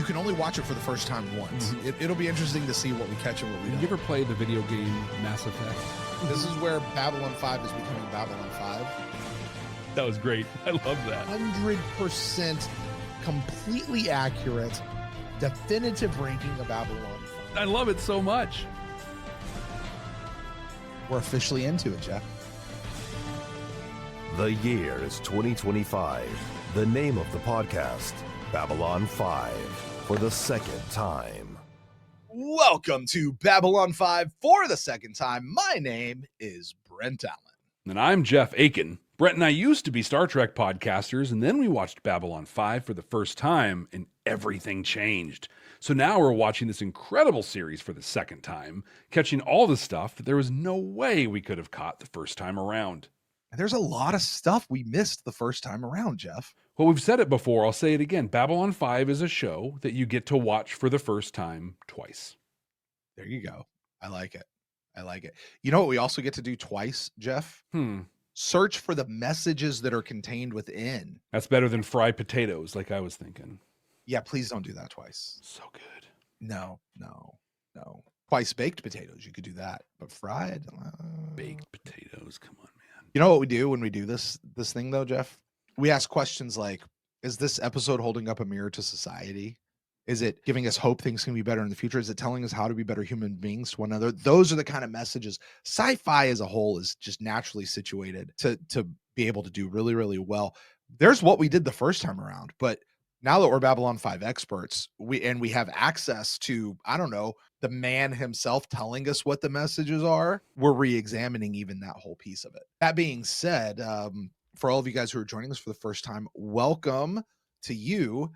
can only watch it for the first time once. It'll be interesting to see what we catch and what we don't. Did you ever play the video game Mass Effect? This is where Babylon 5 is becoming Babylon 5. That was great. I love that. 100% completely accurate, definitive ranking of Babylon 5. I love it so much. We're officially into it, Jeff. The year is 2025. The name of the podcast, Babylon 5, for the second time. Welcome to Babylon 5 for the second time. My name is Brent Allen. And I'm Jeff Akin. Brent and I used to be Star Trek podcasters, and then we watched Babylon 5 for the first time, and everything changed. So now we're watching this incredible series for the second time, catching all the stuff that there was no way we could have caught the first time around. And there's a lot of stuff we missed the first time around, Jeff. Well, we've said it before. I'll say it again. Babylon 5 is a show that you get to watch for the first time twice. There you go. I like it. I like it. You know what we also get to do twice, Jeff? Search for the messages that are contained within. That's better than fried potatoes, like I was thinking. Yeah, please don't do that twice. So good. No. Twice baked potatoes, you could do that. But fried? Baked potatoes, come on, man. You know what we do when we do this thing, though, Jeff? We ask questions like, is this episode holding up a mirror to society? Is it giving us hope things can be better in the future? Is it telling us how to be better human beings to one another? Those are the kind of messages. Sci-fi as a whole is just naturally situated to be able to do really, really well. There's what we did the first time around, but now that we're Babylon 5 experts, we have access to, I don't know, the man himself telling us what the messages are, we're re-examining even that whole piece of it. That being said, for all of you guys who are joining us for the first time, welcome to you.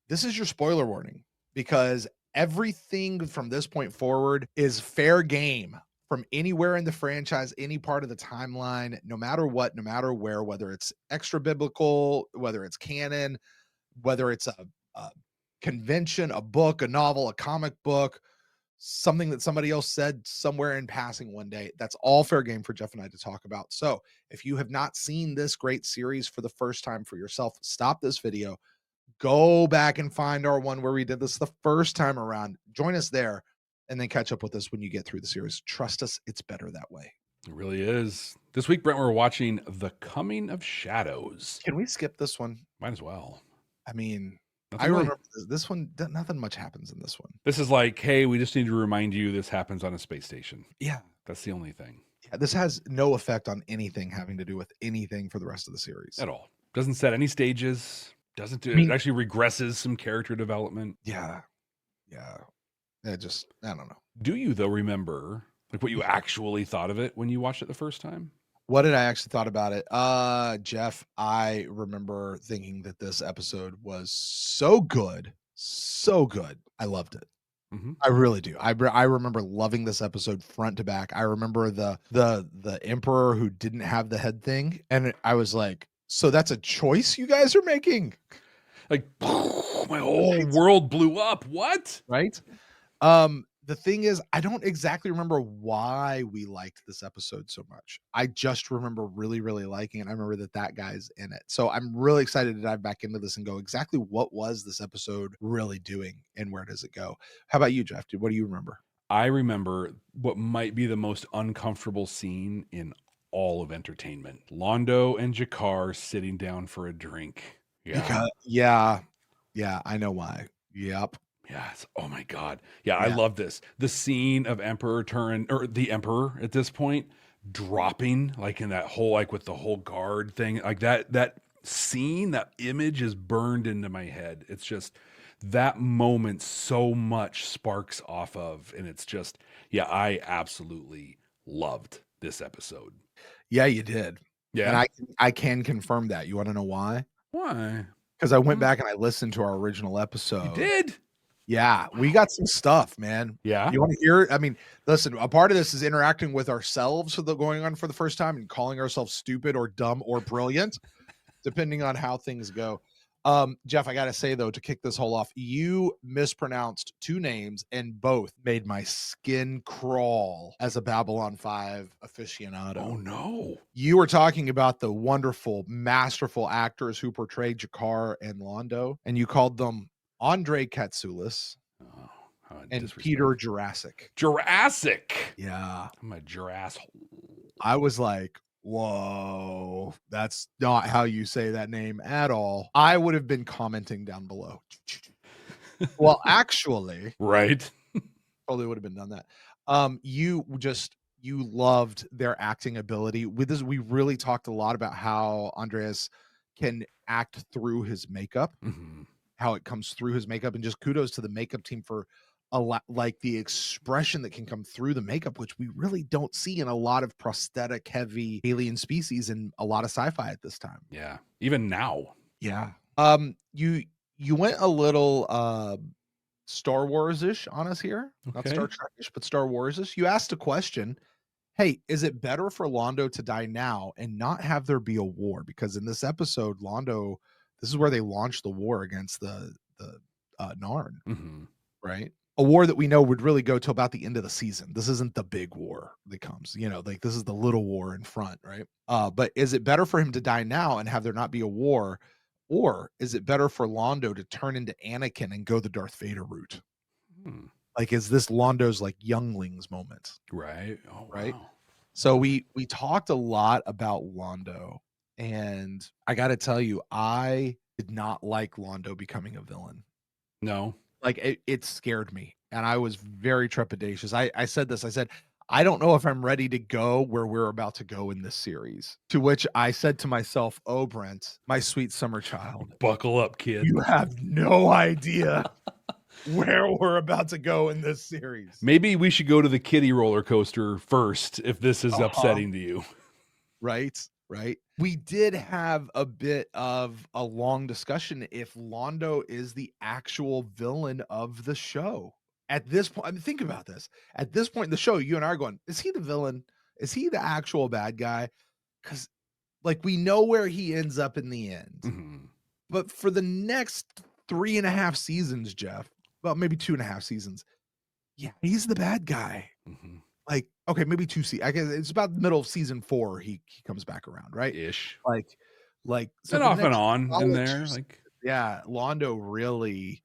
This is your spoiler warning, because everything from this point forward is fair game from anywhere in the franchise, any part of the timeline, no matter what, no matter where, whether it's extra biblical, whether it's canon, whether it's a convention, a book, a novel, a comic book, something that somebody else said somewhere in passing one day. That's all fair game for Jeff and I to talk about. So if you have not seen this great series for the first time for yourself, stop this video, go back and find our one where we did this the first time around. Join us there and then catch up with us when you get through the series. Trust us, it's better that way. It really is. This week, Brent, we're watching The Coming of Shadows. Can we skip this one? Might as well. I mean, Nothing I really- remember this one, nothing much happens in this one. This is like, hey, we just need to remind you this happens on a space station. Yeah. That's the only thing. Yeah, this has no effect on anything having to do with anything for the rest of the series. At all. Doesn't set any stages. Doesn't do it. Actually regresses some character development. Yeah. I don't know. Do you, though, remember like what you actually thought of it when you watched it the first time? What did I actually thought about it? Jeff, I remember thinking that this episode was so good. I loved it. I really do. I remember loving this episode front to back. I remember the emperor who didn't have the head thing. And I was like, so that's a choice you guys are making? Like, my whole world blew up. What? Right? The thing is, I don't exactly remember why we liked this episode so much. I just remember really, really liking it. I remember that guy's in it. So I'm really excited to dive back into this and go exactly what was this episode really doing and where does it go? How about you, Jeff? What do you remember? I remember what might be the most uncomfortable scene in all of entertainment. Londo and Jakar sitting down for a drink. Yeah, I know why. Yep. Yes. Oh my God. Yeah, I love this. The scene of the Emperor at this point dropping, like in that whole, like with the whole guard thing, like that scene, that image is burned into my head. It's just that moment so much sparks off of, and it's just, I absolutely loved this episode. Yeah, you did. Yeah. And I can confirm that. You want to know why? Why? Because I went back and I listened to our original episode. You did? Yeah, we got some stuff, man. Yeah. You want to hear it? I mean, listen, a part of this is interacting with ourselves going on for the first time and calling ourselves stupid or dumb or brilliant, depending on how things go. Jeff, I got to say, though, to kick this whole off, you mispronounced two names and both made my skin crawl as a Babylon 5 aficionado. Oh, no. You were talking about the wonderful, masterful actors who portrayed Jakar and Londo, and you called them Andre Katsoulis, Oh, how and disrespectful. Peter Jurassic. Jurassic. Yeah. I'm a Jurassic. I was like, whoa, that's not how you say that name at all. I would have been commenting down below. Well, actually, Right. probably would have been done that. You loved their acting ability. With this, we really talked a lot about how Andreas can act through his makeup, how it comes through his makeup, and just kudos to the makeup team for a lot, like the expression that can come through the makeup, which we really don't see in a lot of prosthetic heavy alien species and a lot of sci-fi at this time. Yeah. Even now. Yeah. You went a little Star Wars-ish on us here. Not Star Trek-ish, but Star Wars-ish. You asked a question. Hey, is it better for Londo to die now and not have there be a war? Because in this episode, Londo, this is where they launched the war against the Narn, right? A war that we know would really go till about the end of the season. This isn't the big war that comes, like this is the little war in front, right? But is it better for him to die now and have there not be a war? Or is it better for Londo to turn into Anakin and go the Darth Vader route? Like, is this Londo's like younglings moment? Right. Oh, right. Wow. So we talked a lot about Londo, and I got to tell you, I did not like Londo becoming a villain. No. Like it scared me, and I was very trepidatious. I said this. I said, I don't know if I'm ready to go where we're about to go in this series. To which I said to myself, oh, Brent, my sweet summer child, Buckle up, kid. you have no idea where we're about to go in this series. Maybe we should go to the kiddie roller coaster first if this is upsetting to you. Right. We did have a bit of a long discussion if Londo is the actual villain of the show. At this point, I mean, think about this. At this point in the show, you and I are going, is he the villain? Is he the actual bad guy? Because, like, we know where he ends up in the end. But for the next 3.5 seasons, Jeff, well, maybe 2.5 seasons, yeah, he's the bad guy. Like, okay, maybe 2 seasons. I guess it's about the middle of season 4. He comes back around, right? Ish. Like, so and off and on in there. Like, yeah, Londo really.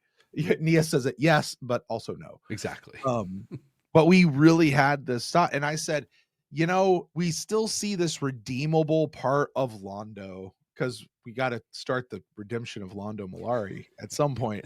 Nia says it yes, but also no. Exactly. But we really had this thought, and I said, we still see this redeemable part of Londo because we got to start the redemption of Londo Mollari at some point.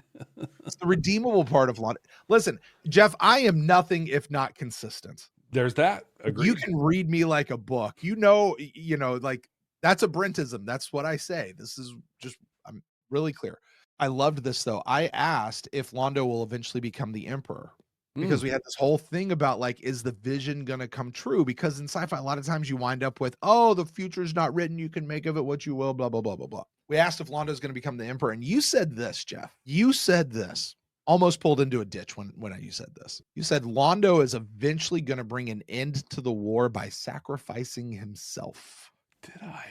It's the redeemable part of Londo. Listen, Jeff, I am nothing if not consistent. There's that. Agreed. You can read me like a book. Like that's a Brentism. That's what I say. This is just, I'm really clear. I loved this though. I asked if Londo will eventually become the Emperor because we had this whole thing about like, is the vision going to come true? Because in sci-fi, a lot of times you wind up with, oh, the future's not written. You can make of it what you will, blah, blah, blah, blah, blah. We asked if Londo's going to become the Emperor. And you said this, Jeff. You said this. Almost pulled into a ditch when you said this. You said Londo is eventually going to bring an end to the war by sacrificing himself. Did I?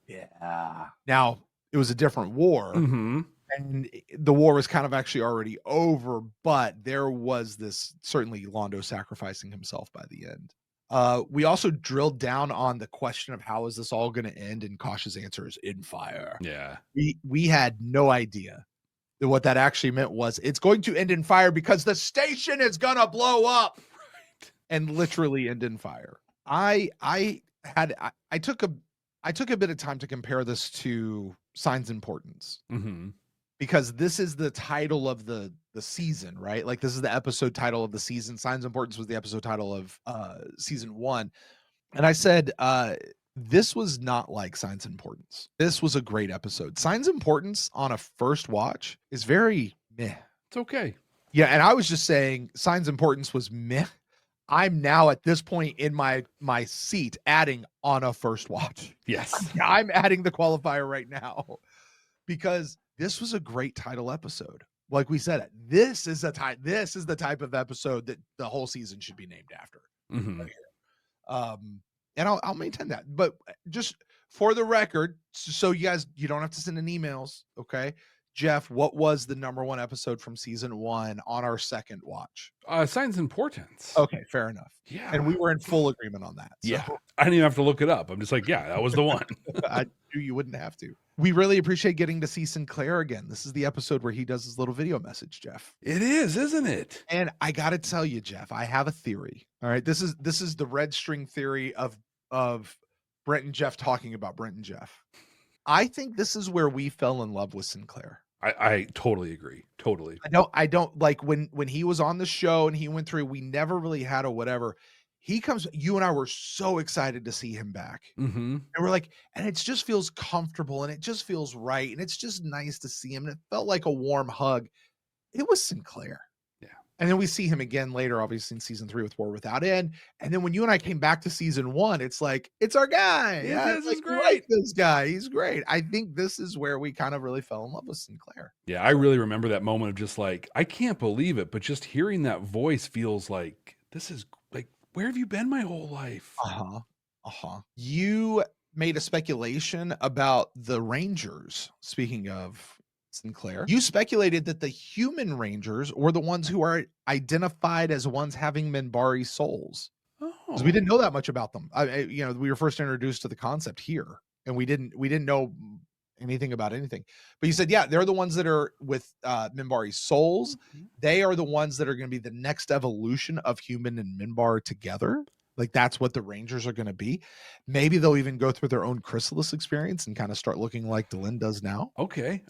Yeah. Now, it was a different war. And the war was kind of actually already over, but there was this, certainly Londo sacrificing himself by the end. We also drilled down on the question of how is this all going to end, and Kosh's answer is in fire. Yeah. We had no idea that what that actually meant was it's going to end in fire because the station is going to blow up. Right. And literally end in fire. I took a bit of time to compare this to Signs and Portents. Because this is the title of the season, right? Like this is the episode title of the season. Signs and Portents was the episode title of season 1. And I said, this was not like Signs and Portents. This was a great episode. Signs and Portents on a first watch is very meh. It's okay. Yeah, and I was just saying Signs and Portents was meh. I'm now at this point in my seat adding on a first watch. Yes. I'm adding the qualifier right now because this was a great title episode. Like we said, this is the type of episode that the whole season should be named after. Right here. And I'll maintain that. But just for the record, so you don't have to send in emails, okay? Jeff, what was the number 1 episode from season 1 on our second watch? Signs and Portents. Okay, fair enough. Yeah. And we were in full agreement on that. So. Yeah. I didn't even have to look it up. I'm just like, yeah, that was the one. to. You wouldn't have to. We really appreciate getting to see Sinclair again. This is the episode where he does his little video message, Jeff. It is, isn't it? And I got to tell you, Jeff, I have a theory. All right, this is the red string theory of Brent and Jeff talking about Brent and Jeff. I think this is where we fell in love with Sinclair. I totally agree. Totally. I don't like when he was on the show and he went through, we never really had a whatever. He comes, you and I were so excited to see him back. Mm-hmm. And we're like, and it just feels comfortable and it just feels right. And it's just nice to see him. And it felt like a warm hug. It was Sinclair. Yeah. And then we see him again later, obviously in season 3 with War Without End. And then when you and I came back to season 1, it's like, it's our guy. Yeah, this is like, great. We like this guy. He's great. I think this is where we kind of really fell in love with Sinclair. Yeah, I really remember that moment of just like, I can't believe it, but just hearing that voice feels like, this is like, where have you been my whole life? You made a speculation about the Rangers. Speaking of Sinclair, you speculated that the human Rangers were the ones who are identified as ones having Minbari souls. Because we didn't know that much about them. We were first introduced to the concept here, and we didn't know anything about anything. But you said, yeah, they're the ones that are with Minbari souls. Mm-hmm. They are the ones that are going to be the next evolution of human and Minbar together. Like that's what the Rangers are going to be. Maybe they'll even go through their own chrysalis experience and kind of start looking like Delenn does now. Okay.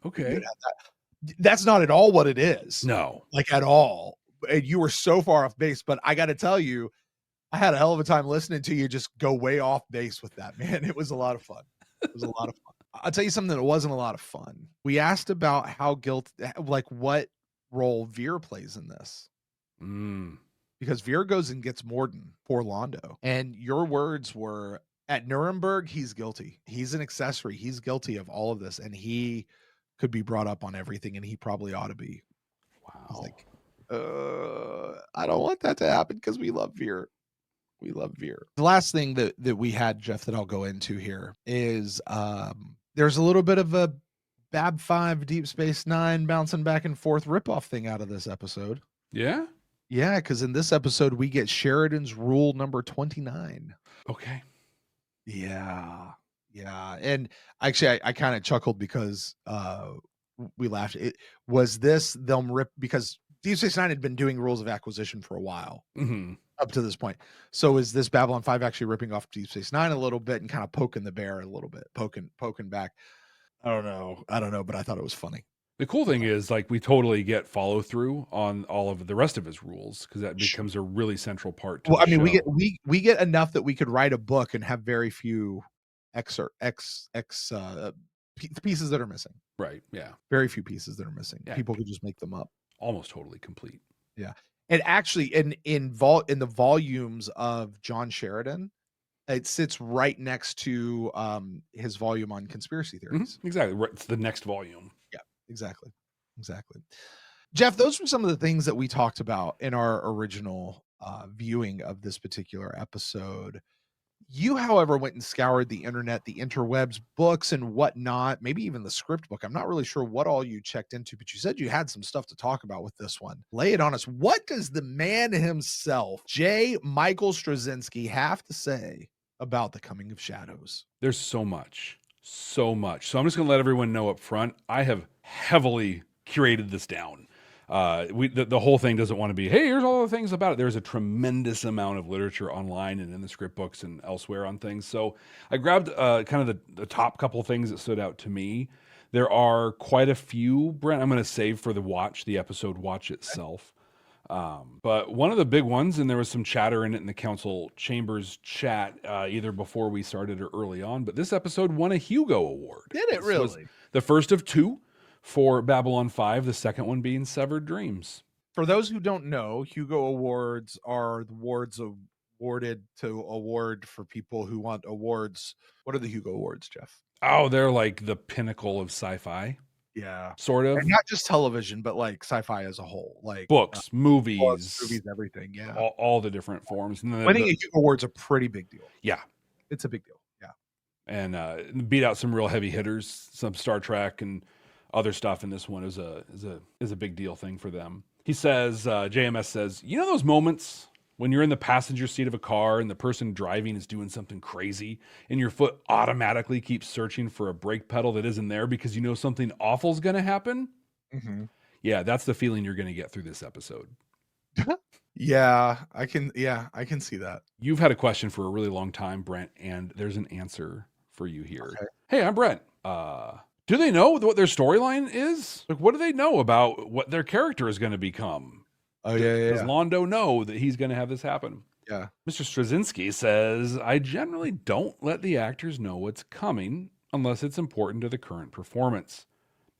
That's not at all what it is. No. Like at all. And you were so far off base, but I got to tell you, I had a hell of a time listening to you just go way off base with that, man. It was a lot of fun. It was a lot of fun. I'll tell you something that wasn't a lot of fun. We asked about how like what role Veer plays in this. Because Veer goes and gets Morden for Londo. And your words were, at Nuremberg, he's guilty. He's an accessory. He's guilty of all of this. And he could be brought up on everything, and he probably ought to be. Wow. I was like, I don't want that to happen because we love Veer. We love Veer. The last thing that we had, Jeff, that I'll go into here is there's a little bit of a Bab 5 Deep Space Nine bouncing back and forth ripoff thing out of this episode. Yeah? Yeah, because in this episode, we get Sheridan's rule number 29. Okay. Yeah. And actually, I kind of chuckled because we laughed. It was this them rip because Deep Space Nine had been doing rules of acquisition for a while up to this point. So is this Babylon 5 actually ripping off Deep Space Nine a little bit and kind of poking the bear a little bit, poking back? I don't know, but I thought it was funny. The cool thing is, like, we totally get follow through on all of the rest of his rules because that becomes a really central part. Well, I mean, we get enough that we could write a book and have very few pieces that are missing. Right. Yeah. Very few pieces that are missing. Yeah. People could just make them up. Almost totally complete. Yeah. And actually, in the volumes of John Sheridan, it sits right next to his volume on conspiracy theories. Mm-hmm. Exactly. Right. It's the next volume. Yeah. Exactly. Jeff, those were some of the things that we talked about in our original viewing of this particular episode. You, however, went and scoured the internet, the interwebs, books and whatnot, maybe even the script book. I'm not really sure what all you checked into, but you said you had some stuff to talk about with this one. Lay it on us. What does the man himself, J. Michael Straczynski, have to say about The Coming of Shadows? There's so much. So I'm just going to let everyone know up front, I have heavily curated this down. The whole thing doesn't want to be, hey, here's all the things about it. There's a tremendous amount of literature online and in the script books and elsewhere on things. So I grabbed kind of the top couple of things that stood out to me. There are quite a few, Brent, I'm going to save for the episode watch itself. But one of the big ones, and there was some chatter in it in the council chambers chat, either before we started or early on, but this episode won a Hugo Award. Did it really? The first of two for Babylon 5, the second one being Severed Dreams. For those who don't know, Hugo Awards are the awards awarded to award for people who want awards. What are the Hugo Awards, Jeff? Oh, they're like the pinnacle of sci-fi. Yeah. Sort of. And not just television, but like sci-fi as a whole. Like books, movies, everything. Yeah. All the different forms. And then winning a Hugo Award's a pretty big deal. Yeah. It's a big deal. Yeah. And beat out some real heavy hitters, some Star Trek and other stuff in this one is a big deal thing for them. He says, JMS says, you know those moments When you're in the passenger seat of a car and the person driving is doing something crazy and your foot automatically keeps searching for a brake pedal that isn't there because you know something awful is going to happen. Mm-hmm. Yeah, that's the feeling you're going to get through this episode. Yeah, I can see that. You've had a question for a really long time, Brent, and there's an answer for you here. Okay. Hey, I'm Brent. Do they know what their storyline is? Like, what do they know about what their character is going to become? Oh, yeah. Does Londo know that he's going to have this happen? Yeah. Mr. Straczynski says, I generally don't let the actors know what's coming unless it's important to the current performance.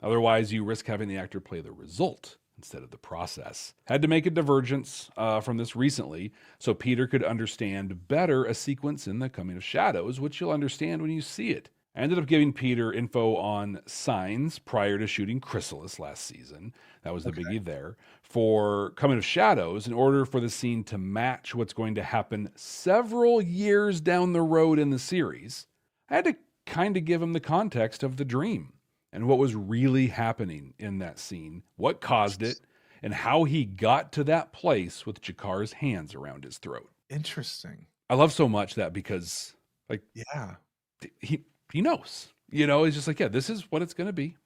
Otherwise, you risk having the actor play the result instead of the process. Had to make a divergence from this recently so Peter could understand better a sequence in The Coming of Shadows, which you'll understand when you see it. I ended up giving Peter info on signs prior to shooting Chrysalis last season. That was the biggie there. For Coming of Shadows, in order for the scene to match what's going to happen several years down the road in the series, I had to kind of give him the context of the dream and what was really happening in that scene, what caused it, and how he got to that place with Jakar's hands around his throat. Interesting. I love so much that because, like, yeah, he knows, he's just like, yeah, this is what it's going to be.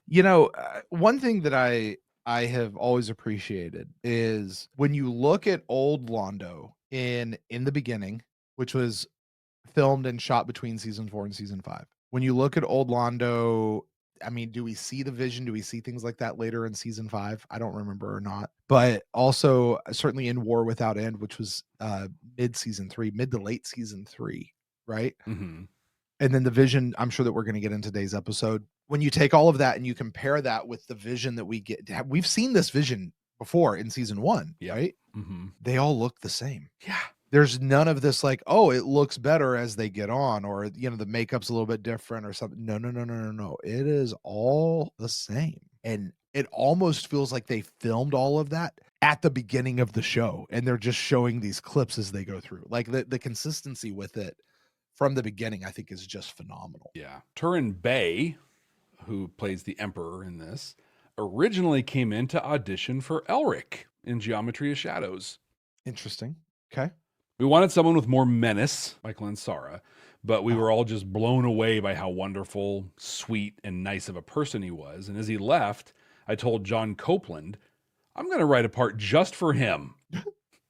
One thing that I have always appreciated is when you look at old Londo in the beginning, which was filmed and shot between season 4 and season 5. When you look at old Londo, I mean, do we see the vision? Do we see things like that later in season 5? I don't remember or not. But also certainly in War Without End, which was mid to late season 3, right? Mm-hmm. And then the vision, I'm sure that we're going to get in today's episode. When you take all of that and you compare that with the vision that we get, we've seen this vision before in season 1, right? Mm-hmm. They all look the same. Yeah. There's none of this like, oh, it looks better as they get on, or the makeup's a little bit different or something. No. It is all the same. And it almost feels like they filmed all of that at the beginning of the show. And they're just showing these clips as they go through. Like the consistency with it from the beginning, I think, is just phenomenal. Yeah. Turin Bay, who plays the Emperor in this, originally came in to audition for Elric in Geometry of Shadows. Interesting. Okay. We wanted someone with more menace, Michael and Sarah, but we were all just blown away by how wonderful, sweet, and nice of a person he was. And as he left, I told John Copeland, I'm going to write a part just for him.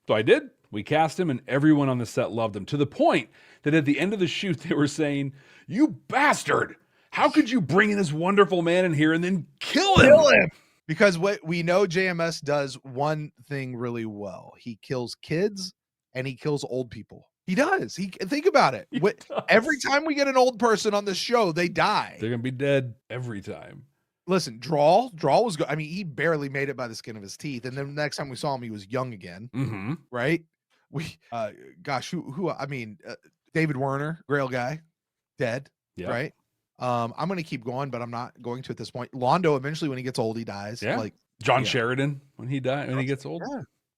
So I did. We cast him, and everyone on the set loved him, to the point that at the end of the shoot, they were saying, you bastard! How could you bring in this wonderful man in here and then kill him? Because what we know JMS does one thing really well. He kills kids and he kills old people. He does. Think about it. Every time we get an old person on the show, they die. They're going to be dead every time. Listen, Drawl was good. I mean, he barely made it by the skin of his teeth. And then the next time we saw him, he was young again. Mm-hmm. Right? David Werner, Grail guy, dead. Yep. Right? I'm going to keep going, but I'm not going to at this point. Londo, eventually, when he gets old, he dies. Yeah. Like John Sheridan, when he gets old.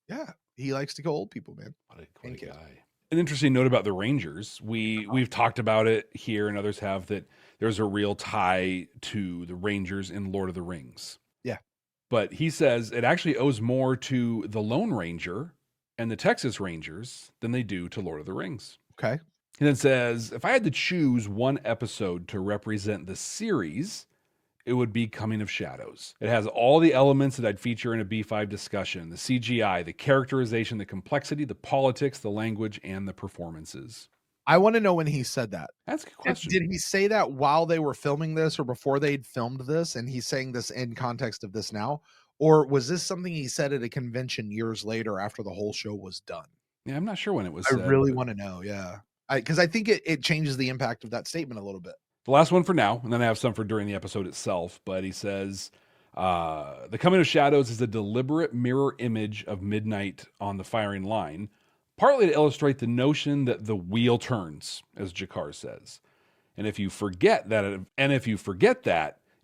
Yeah. He likes to kill old people, man. What a guy. An interesting note about the Rangers. We've talked about it here, and others have, that there's a real tie to the Rangers in Lord of the Rings. Yeah. But he says it actually owes more to the Lone Ranger and the Texas Rangers than they do to Lord of the Rings. Okay. He then says, if I had to choose one episode to represent the series, it would be Coming of Shadows. It has all the elements that I'd feature in a B5 discussion: the CGI, the characterization, the complexity, the politics, the language, and the performances. I want to know when he said that. That's a good question. Did he say that while they were filming this or before they'd filmed this, and he's saying this in context of this now? Or was this something he said at a convention years later after the whole show was done? Yeah, I'm not sure when it was I said, really want to know, yeah. Because I think it changes the impact of that statement a little bit. The last one for now, and then I have some for during the episode itself, but he says, The Coming of Shadows is a deliberate mirror image of midnight on the firing line, partly to illustrate the notion that the wheel turns, as Jakar says. And if you forget that,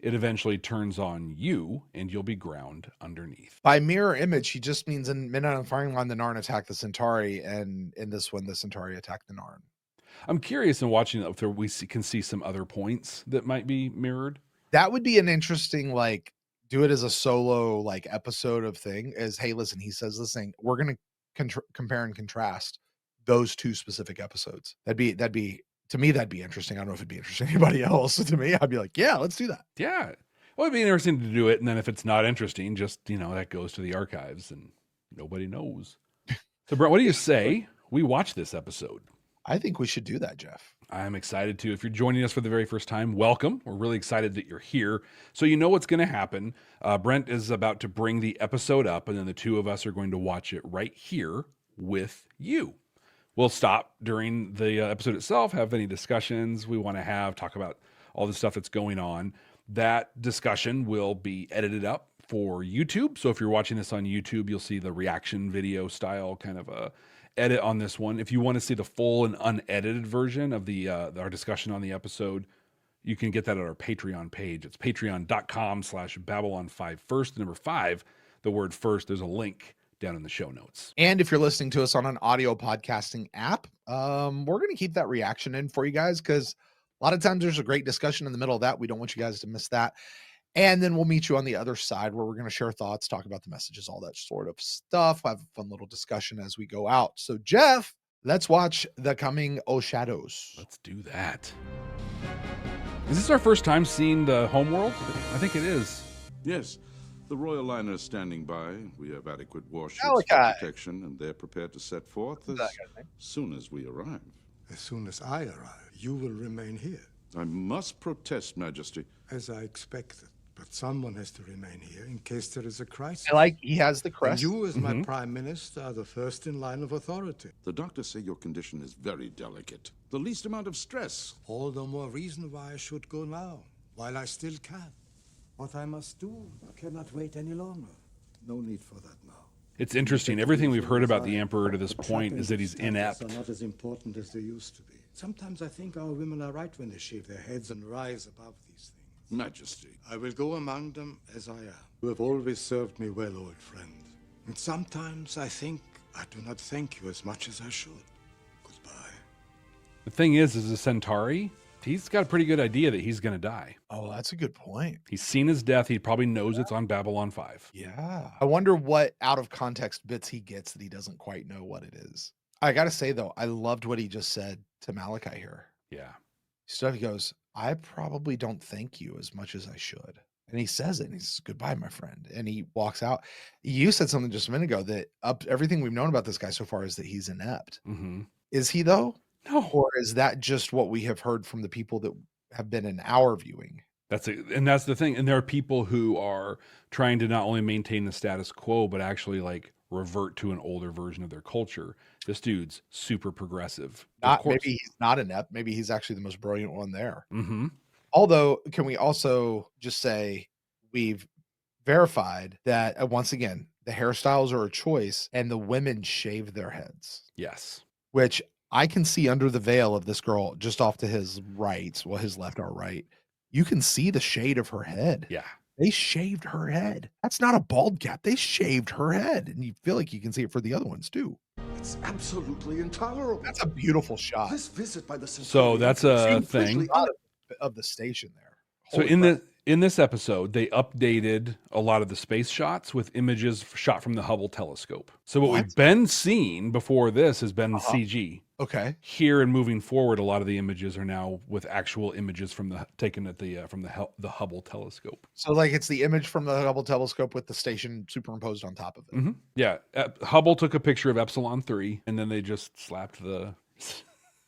it eventually turns on you, and you'll be ground underneath. By mirror image, he just means in Midnight on the Firing Line, the Narn attacked the Centauri, and in this one, the Centauri attacked the Narn. I'm curious in watching it if we can see some other points that might be mirrored. That would be an interesting, do it as a solo, episode of thing. As, hey, listen, he says this thing. We're going to compare and contrast those two specific episodes. That'd be to me, that'd be interesting. I don't know if it'd be interesting to anybody else. To me, I'd be like, yeah, let's do that. Yeah. Well, it'd be interesting to do it. And then if it's not interesting, just, that goes to the archives and nobody knows. So, Brent, what do you say we watch this episode? I think we should do that, Jeff. I'm excited to. If you're joining us for the very first time, welcome. We're really excited that you're here. So you know what's going to happen. Brent is about to bring the episode up, and then the two of us are going to watch it right here with you. We'll stop during the episode itself, have any discussions we want to have, talk about all the stuff that's going on. That discussion will be edited up for YouTube. So if you're watching this on YouTube, you'll see the reaction video style kind of a edit on this one. If you want to see the full and unedited version of our discussion on the episode, you can get that at our Patreon page. It's patreon.com/Babylon5 first, the number 5, the word first. There's a link down in the show notes. And if you're listening to us on an audio podcasting app, we're going to keep that reaction in for you guys, because a lot of times there's a great discussion in the middle of that. We don't want you guys to miss that. And then we'll meet you on the other side where we're going to share thoughts, talk about the messages, all that sort of stuff. Have a fun little discussion as we go out. So, Jeff, let's watch The Coming O Shadows. Let's do that. Is this our first time seeing the homeworld? I think it is. Yes. The Royal Liner is standing by. We have adequate warships for protection, and they're prepared to set forth as soon as we arrive. As soon as I arrive, you will remain here. I must protest, Majesty. As I expected. But someone has to remain here in case there is a crisis. Like he has the crest. And you, as my prime minister, are the first in line of authority. The doctors say your condition is very delicate. The least amount of stress. All the more reason why I should go now, while I still can. What I must do, I cannot wait any longer. No need for that now. It's interesting. Everything we've heard about the Emperor to this point is that he's inept. Are not as important as they used to be. Sometimes I think our women are right when they shave their heads and rise above these things. Majesty. I will go among them as I am. You have always served me well, old friend. And sometimes I think I do not thank you as much as I should. Goodbye. The thing is a Centauri, he's got a pretty good idea that he's going to die. Oh, that's a good point. He's seen his death. He probably knows it's on Babylon 5. Yeah. I wonder what out of context bits he gets that he doesn't quite know what it is. I got to say, though, I loved what he just said to Malachi here. Yeah. He goes, I probably don't thank you as much as I should. And he says it, and he says, goodbye, my friend. And he walks out. You said something just a minute ago that everything we've known about this guy so far is that he's inept. Mm-hmm. Is he, though? No. Or is that just what we have heard from the people that have been in our viewing? That's the thing. And there are people who are trying to not only maintain the status quo, but actually like revert to an older version of their culture. This dude's super progressive. Maybe he's not inept. Maybe he's actually the most brilliant one there. Mm-hmm. Although, can we also just say we've verified that, once again, the hairstyles are a choice and the women shave their heads. Yes. Which I can see under the veil of this girl just off to his right, well, his left, our right. You can see the shade of her head. Yeah. They shaved her head. That's not a bald cap. They shaved her head. And you feel like you can see it for the other ones too. It's absolutely intolerable. That's a beautiful shot. This visit by the So that's a thing of the station there. So in this episode, they updated a lot of the space shots with images shot from the Hubble telescope. So what we've been seeing before this has been CG. Okay. Here and moving forward, a lot of the images are now with actual images taken at the Hubble telescope. So like it's the image from the Hubble telescope with the station superimposed on top of it. Mm-hmm. Yeah. Hubble took a picture of Epsilon 3 and then they just slapped the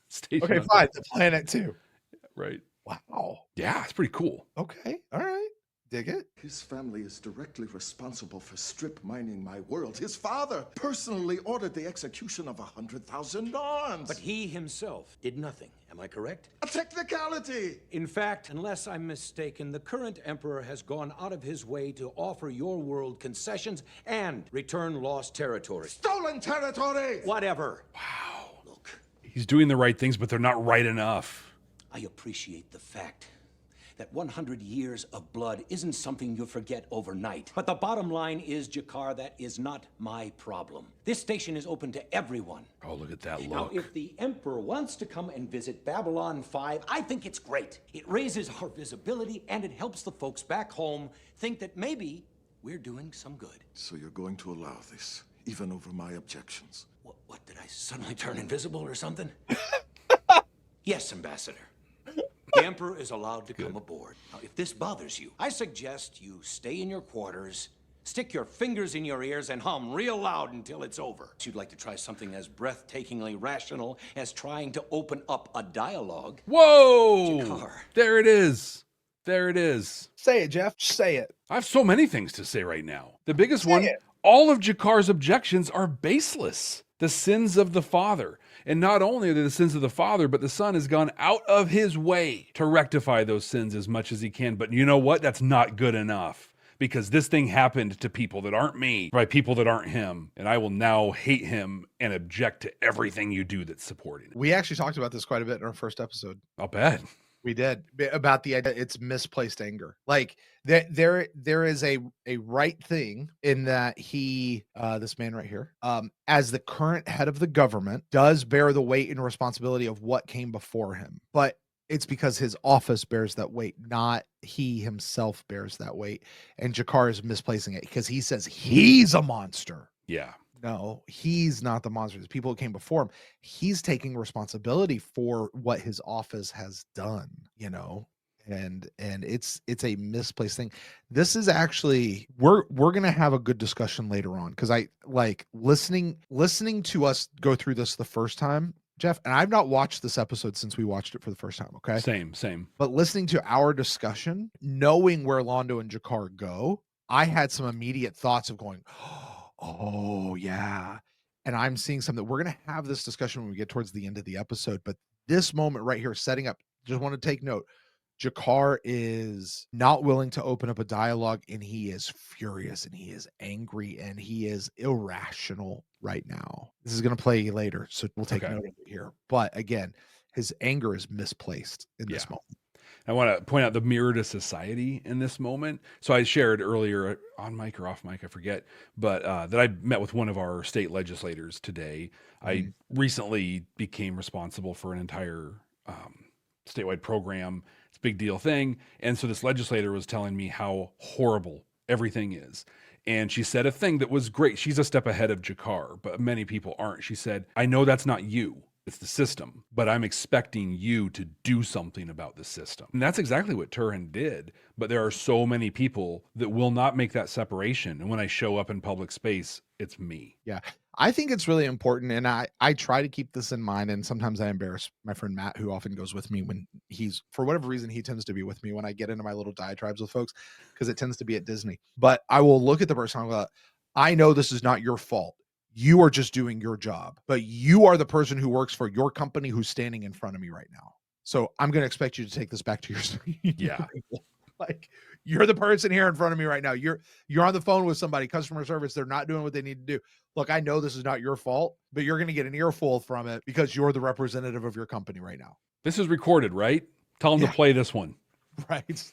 station. Okay, fine. The planet too. Right. Wow. Yeah, it's pretty cool. Okay. All right. Dig it. His family is directly responsible for strip mining my world. His father personally ordered the execution of 100,000 Dons. But he himself did nothing. Am I correct? A technicality. In fact, unless I'm mistaken, the current emperor has gone out of his way to offer your world concessions and return lost territory. Stolen territory. Whatever. Wow. Look. He's doing the right things, but they're not right enough. I appreciate the fact that 100 years of blood isn't something you forget overnight. But the bottom line is, Jakar, that is not my problem. This station is open to everyone. Oh, look at that look. Now, if the Emperor wants to come and visit Babylon 5, I think it's great. It raises our visibility, and it helps the folks back home think that maybe we're doing some good. So you're going to allow this? even over my objections. What did I suddenly turn invisible or something? Yes, Ambassador. The Emperor is allowed to come aboard. Now, if this bothers you, I suggest you stay in your quarters, stick your fingers in your ears, and hum real loud until it's over. You'd like to try something as breathtakingly rational as trying to open up a dialogue. Whoa! Jakar. There it is. There it is. Say it, Jeff. Say it. I have so many things to say right now. The biggest one, all of Jakar's objections are baseless. The sins of the father. And not only are they the sins of the father, but the son has gone out of his way to rectify those sins as much as he can. But you know what? That's not good enough. Because this thing happened to people that aren't me, by people that aren't him. And I will now hate him and object to everything you do that's supporting it. We actually talked about this quite a bit in our first episode. I'll bet. We did, about the idea it's misplaced anger. Like there is a right thing in that he, this man right here, as the current head of the government, does bear the weight and responsibility of what came before him. But it's because his office bears that weight, not he himself bears that weight. And Jakar is misplacing it because he says he's a monster. Yeah. No, he's not the monster. The people who came before him, he's taking responsibility for what his office has done, you know, and it's a misplaced thing. This is actually, we're going to have a good discussion later on. Cause I like listening to us go through this the first time, Jeff, and I've not watched this episode since we watched it for the first time. Okay. Same. But listening to our discussion, knowing where Londo and Jakar go, I had some immediate thoughts of going, oh yeah. And I'm seeing something. We're going to have this discussion when we get towards the end of the episode, but this moment right here, setting up, just want to take note. Jakar is not willing to open up a dialogue, and he is furious and he is angry and he is irrational right now. This is going to play later, so we'll take note of it here. But again, his anger is misplaced in this moment. I want to point out the mirror to society in this moment. So I shared earlier on mic or off mic, I forget, but that I met with one of our state legislators today. I recently became responsible for an entire statewide program. It's a big deal thing. And so this legislator was telling me how horrible everything is. And she said a thing that was great. She's a step ahead of Jakar, but many people aren't. She said, I know that's not you. It's the system, but I'm expecting you to do something about the system. And that's exactly what Turin did. But there are so many people that will not make that separation. And when I show up in public space, it's me. Yeah. I think it's really important. And I try to keep this in mind. And sometimes I embarrass my friend Matt, who often goes with me when he's, for whatever reason, he tends to be with me when I get into my little diatribes with folks, because it tends to be at Disney. But I will look at the person and go, I know this is not your fault. You are just doing your job, but you are the person who works for your company who's standing in front of me right now. So I'm going to expect you to take this back to your yeah. Like, you're the person here in front of me right now. You're on the phone with somebody, customer service. They're not doing what they need to do. Look, I know this is not your fault, but you're going to get an earful from it because you're the representative of your company right now. This is recorded, right? Tell them to play this one. Right.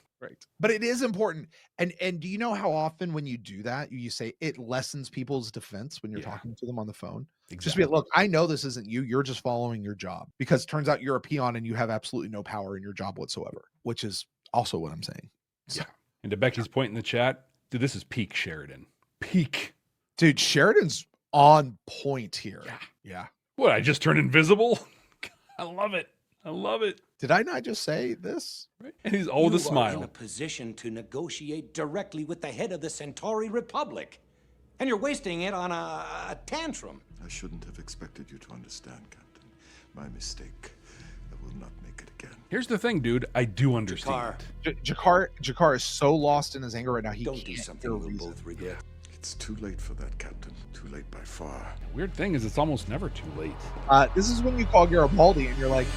But it is important. And do you know how often when you do that, you say it lessens people's defense when you're talking to them on the phone? Exactly. Just be like, look, I know this isn't you. You're just following your job, because it turns out you're a peon and you have absolutely no power in your job whatsoever, which is also what I'm saying. So. Yeah. And to Becky's point in the chat, dude, this is peak Sheridan. Peak. Dude, Sheridan's on point here. Yeah. What, I just turned invisible? I love it. Did I not just say this? Right. And he's all with a smile. You are in a position to negotiate directly with the head of the Centauri Republic. And you're wasting it on a tantrum. I shouldn't have expected you to understand, Captain. My mistake. I will not make it again. Here's the thing, dude. I do understand. Jakar is so lost in his anger right now. He don't do something we'll both regret. It's too late for that, Captain. Too late by far. Weird thing is, it's almost never too late. This is when you call Garibaldi and you're like,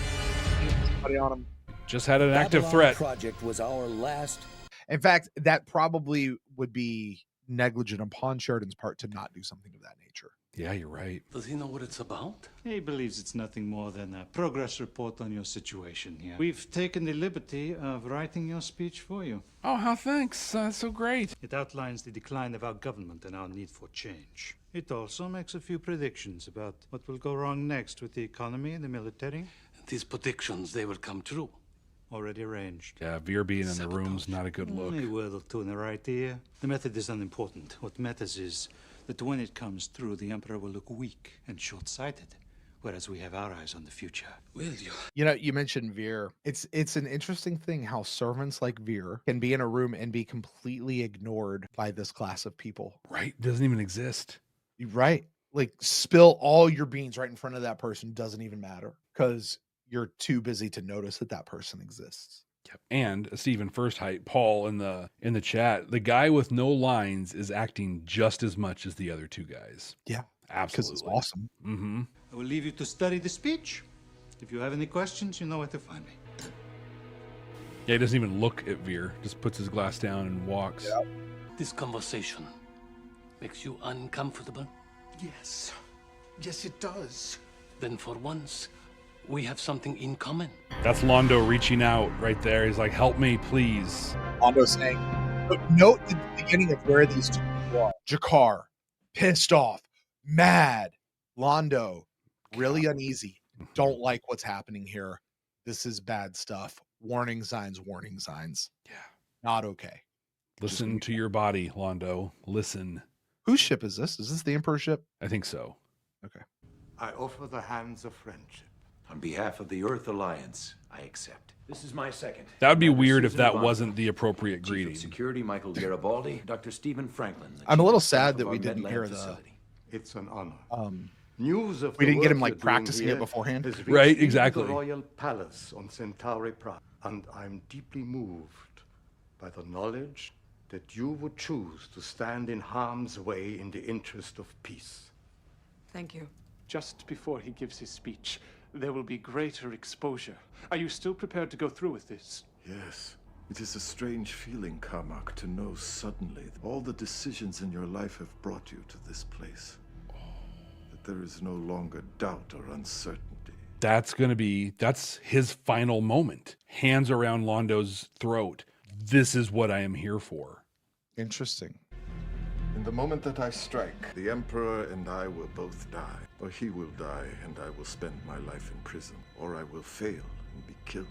somebody on him. Just had an active threat. Project was our last. In fact, that probably would be negligent upon Sheridan's part to not do something of that nature. Yeah, you're right. Does he know what it's about? He believes it's nothing more than a progress report on your situation here. We've taken the liberty of writing your speech for you. Oh, how thanks. That's so great. It outlines the decline of our government and our need for change. It also makes a few predictions about what will go wrong next with the economy and the military. These predictions, they will come true. Already arranged. Yeah, Veer being in the room's not a good look. A word or two in the right ear. The method is unimportant. What matters is that when it comes through, the Emperor will look weak and short-sighted, whereas we have our eyes on the future. Will you? You know, you mentioned Veer. It's an interesting thing how servants like Veer can be in a room and be completely ignored by this class of people. Right? Doesn't even exist. Right? Like spill all your beans right in front of that person, doesn't even matter because you're too busy to notice that that person exists. Yep. And Stephen Firstheight, Paul in the chat, the guy with no lines is acting just as much as the other two guys. Yeah, absolutely. It's awesome. Mm-hmm. I will leave you to study the speech. If you have any questions, you know where to find me. Yeah, he doesn't even look at Veer. Just puts his glass down and walks. Yeah. This conversation makes you uncomfortable? Yes. Yes, it does. Then for once, we have something in common. That's Londo reaching out right there. He's like, help me, please. Londo saying, note the beginning of where these two people are. Jakar, pissed off, mad. Londo, really uneasy. Don't like what's happening here. This is bad stuff. Warning signs, warning signs. Yeah. Not okay. Listen to your body, Londo. Listen. Whose ship is this? Is this the Emperor's ship? I think so. Okay. I offer the hands of friendship. On behalf of the Earth Alliance, I accept. This is my second. That would be Commander weird if Susan that Von, wasn't the appropriate Chief greeting. of Security Michael Garibaldi, Dr. Stephen Franklin. I'm a Chief little of Staff sad of that our we didn't Medland hear facility. It's an honor. We News of didn't get him work like you're doing practicing here it beforehand. has reached Right, me exactly. The Royal Palace on Centauri Prime, and I'm deeply moved by the knowledge that you would choose to stand in harm's way in the interest of peace. Thank you. Just before he gives his speech, there will be greater exposure. Are you still prepared to go through with this? Yes. It is a strange feeling, Carmack, to know suddenly that all the decisions in your life have brought you to this place. That there is no longer doubt or uncertainty. That's his final moment. Hands around Londo's throat. This is what I am here for. Interesting. In the moment that I strike, the Emperor and I will both die. Or he will die and I will spend my life in prison. Or I will fail and be killed.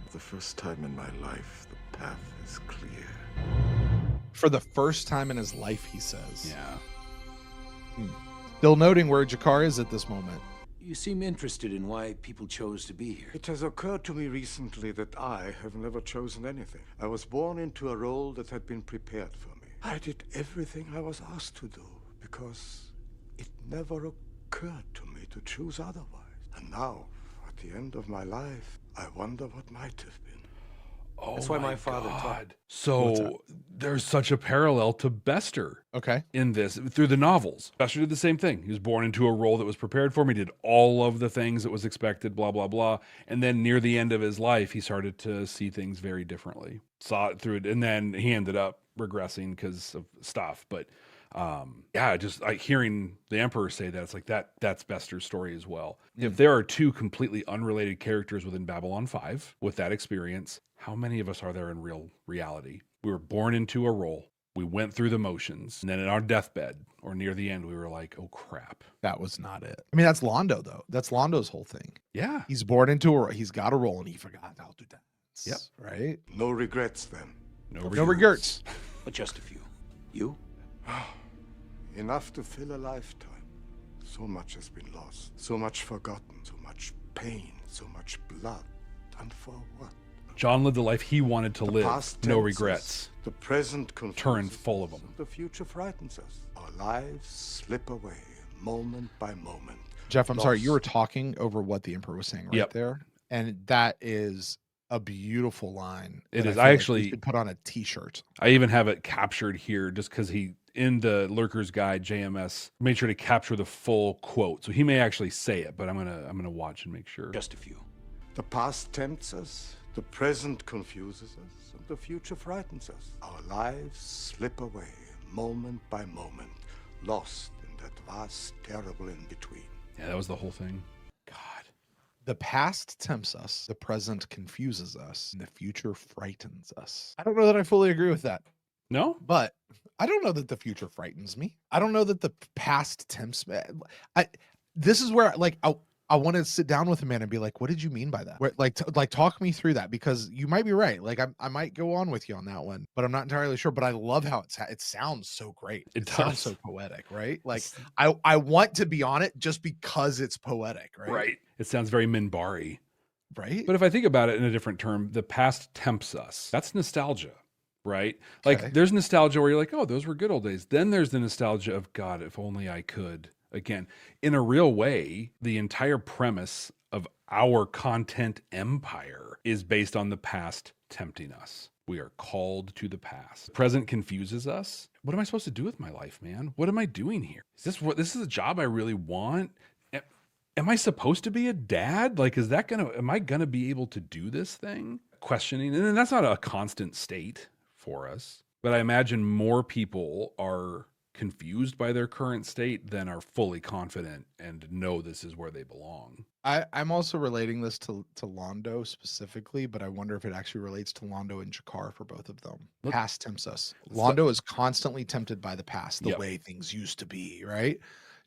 For the first time in my life, the path is clear. For the first time in his life, he says. Yeah. Still noting where Jakar is at this moment. You seem interested in why people chose to be here. It has occurred to me recently that I have never chosen anything. I was born into a role that had been prepared for me. I did everything I was asked to do because it never occurred to me to choose otherwise. And now, at the end of my life, I wonder what might have been. Oh, That's why my father taught. So there's such a parallel to Bester. Okay. In this, through the novels. Bester did the same thing. He was born into a role that was prepared for him. He did all of the things that was expected, blah, blah, blah. And then near the end of his life, he started to see things very differently. Saw it through it. And then he ended up regressing because of stuff. But yeah, just like hearing the Emperor say that, it's like that's Bester's story as well. If there are two completely unrelated characters within Babylon 5 with that experience, how many of us are there in real reality? We were born into a role. We went through the motions. And then in our deathbed or near the end, we were like, oh, crap. That was not it. I mean, that's Londo, though. That's Londo's whole thing. Yeah. He's born into a he's got a role and he forgot how to dance. Yep. Right? No regrets then. No regrets. But just a few. You? Enough to fill a lifetime. So much has been lost. So much forgotten. So much pain. So much blood. And for what? John lived the life he wanted to live. No regrets. The present Turn full of them. The future frightens us. Our lives slip away moment by moment. Jeff, I'm sorry. You were talking over what the Emperor was saying right there. And that is a beautiful line. It is. I actually like should put on a t-shirt. I even have it captured here just because in the Lurker's Guide, JMS made sure to capture the full quote. So he may actually say it, but I'm gonna watch and make sure. Just a few. The past tempts us, the present confuses us, and the future frightens us. Our lives slip away moment by moment, lost in that vast, terrible in-between. Yeah, that was the whole thing. God. The past tempts us, the present confuses us, and the future frightens us. I don't know that I fully agree with that. No? But I don't know that the future frightens me. I don't know that the past tempts me. This is where, like, I want to sit down with a man and be like, what did you mean by that? Like talk me through that, because you might be right. Like I might go on with you on that one, but I'm not entirely sure. But I love how it sounds so great. It sounds so poetic, right? Like I want to be on it just because it's poetic, right? Right. It sounds very Minbari. Right. But if I think about it in a different term, the past tempts us. That's nostalgia, right? Like there's nostalgia where you're like, oh, those were good old days. Then there's the nostalgia of, God, if only I could. Again, in a real way, the entire premise of our content empire is based on the past tempting us. We are called to the past. The present confuses us. What am I supposed to do with my life, man? What am I doing here? This is a job I really want? Am I supposed to be a dad? Like, am I gonna be able to do this thing? Questioning, and that's not a constant state for us. But I imagine more people are confused by their current state than are fully confident and know this is where they belong. I'm also relating this to Londo specifically, but I wonder if it actually relates to Londo and G'Kar for both of them. Past tempts us. Londo is constantly tempted by the past, the way things used to be, right?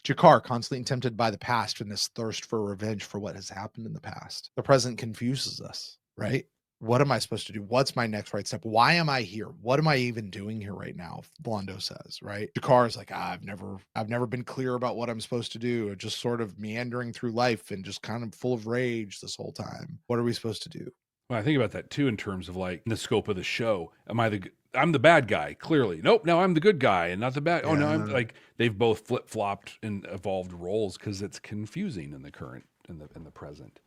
G'Kar constantly tempted by the past and this thirst for revenge for what has happened in the past. The present confuses us, right? What am I supposed to do? What's my next right step? Why am I here? What am I even doing here right now? Londo says, right? G'Kar is like, I've never been clear about what I'm supposed to do. Just sort of meandering through life and just kind of full of rage this whole time. What are we supposed to do? Well, I think about that too in terms of like the scope of the show. I'm the bad guy, clearly. Nope, now I'm the good guy and not the bad. Yeah. Oh, no, I'm like, they've both flip-flopped and evolved roles because it's confusing in the current, in the present.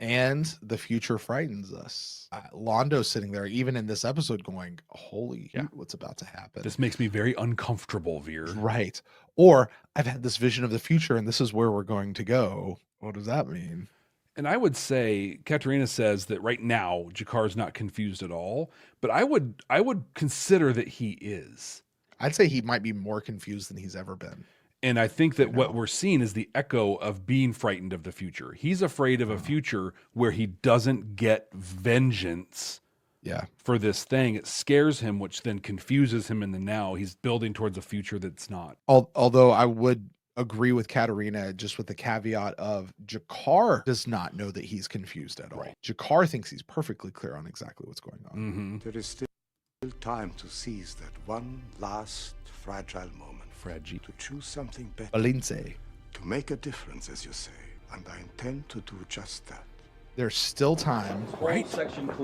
And the future frightens us. Londo's sitting there, even in this episode, going, holy, what's about to happen? This makes me very uncomfortable, Veer. Right. Or I've had this vision of the future and this is where we're going to go. What does that mean? And I would say, Katerina says that right now, G'Kar's not confused at all, but I would consider that he is. I'd say he might be more confused than he's ever been. And I think that what we're seeing is the echo of being frightened of the future. He's afraid of a future where he doesn't get vengeance for this thing. It scares him, which then confuses him in the now. He's building towards a future that's not. Although I would agree with Katerina, just with the caveat of G'Kar does not know that he's confused at all. Right. G'Kar thinks he's perfectly clear on exactly what's going on. Mm-hmm. There is still time to seize that one last fragile moment. To choose something better. Valince. To make a difference, as you say. And I intend to do just that. There's still time. Right?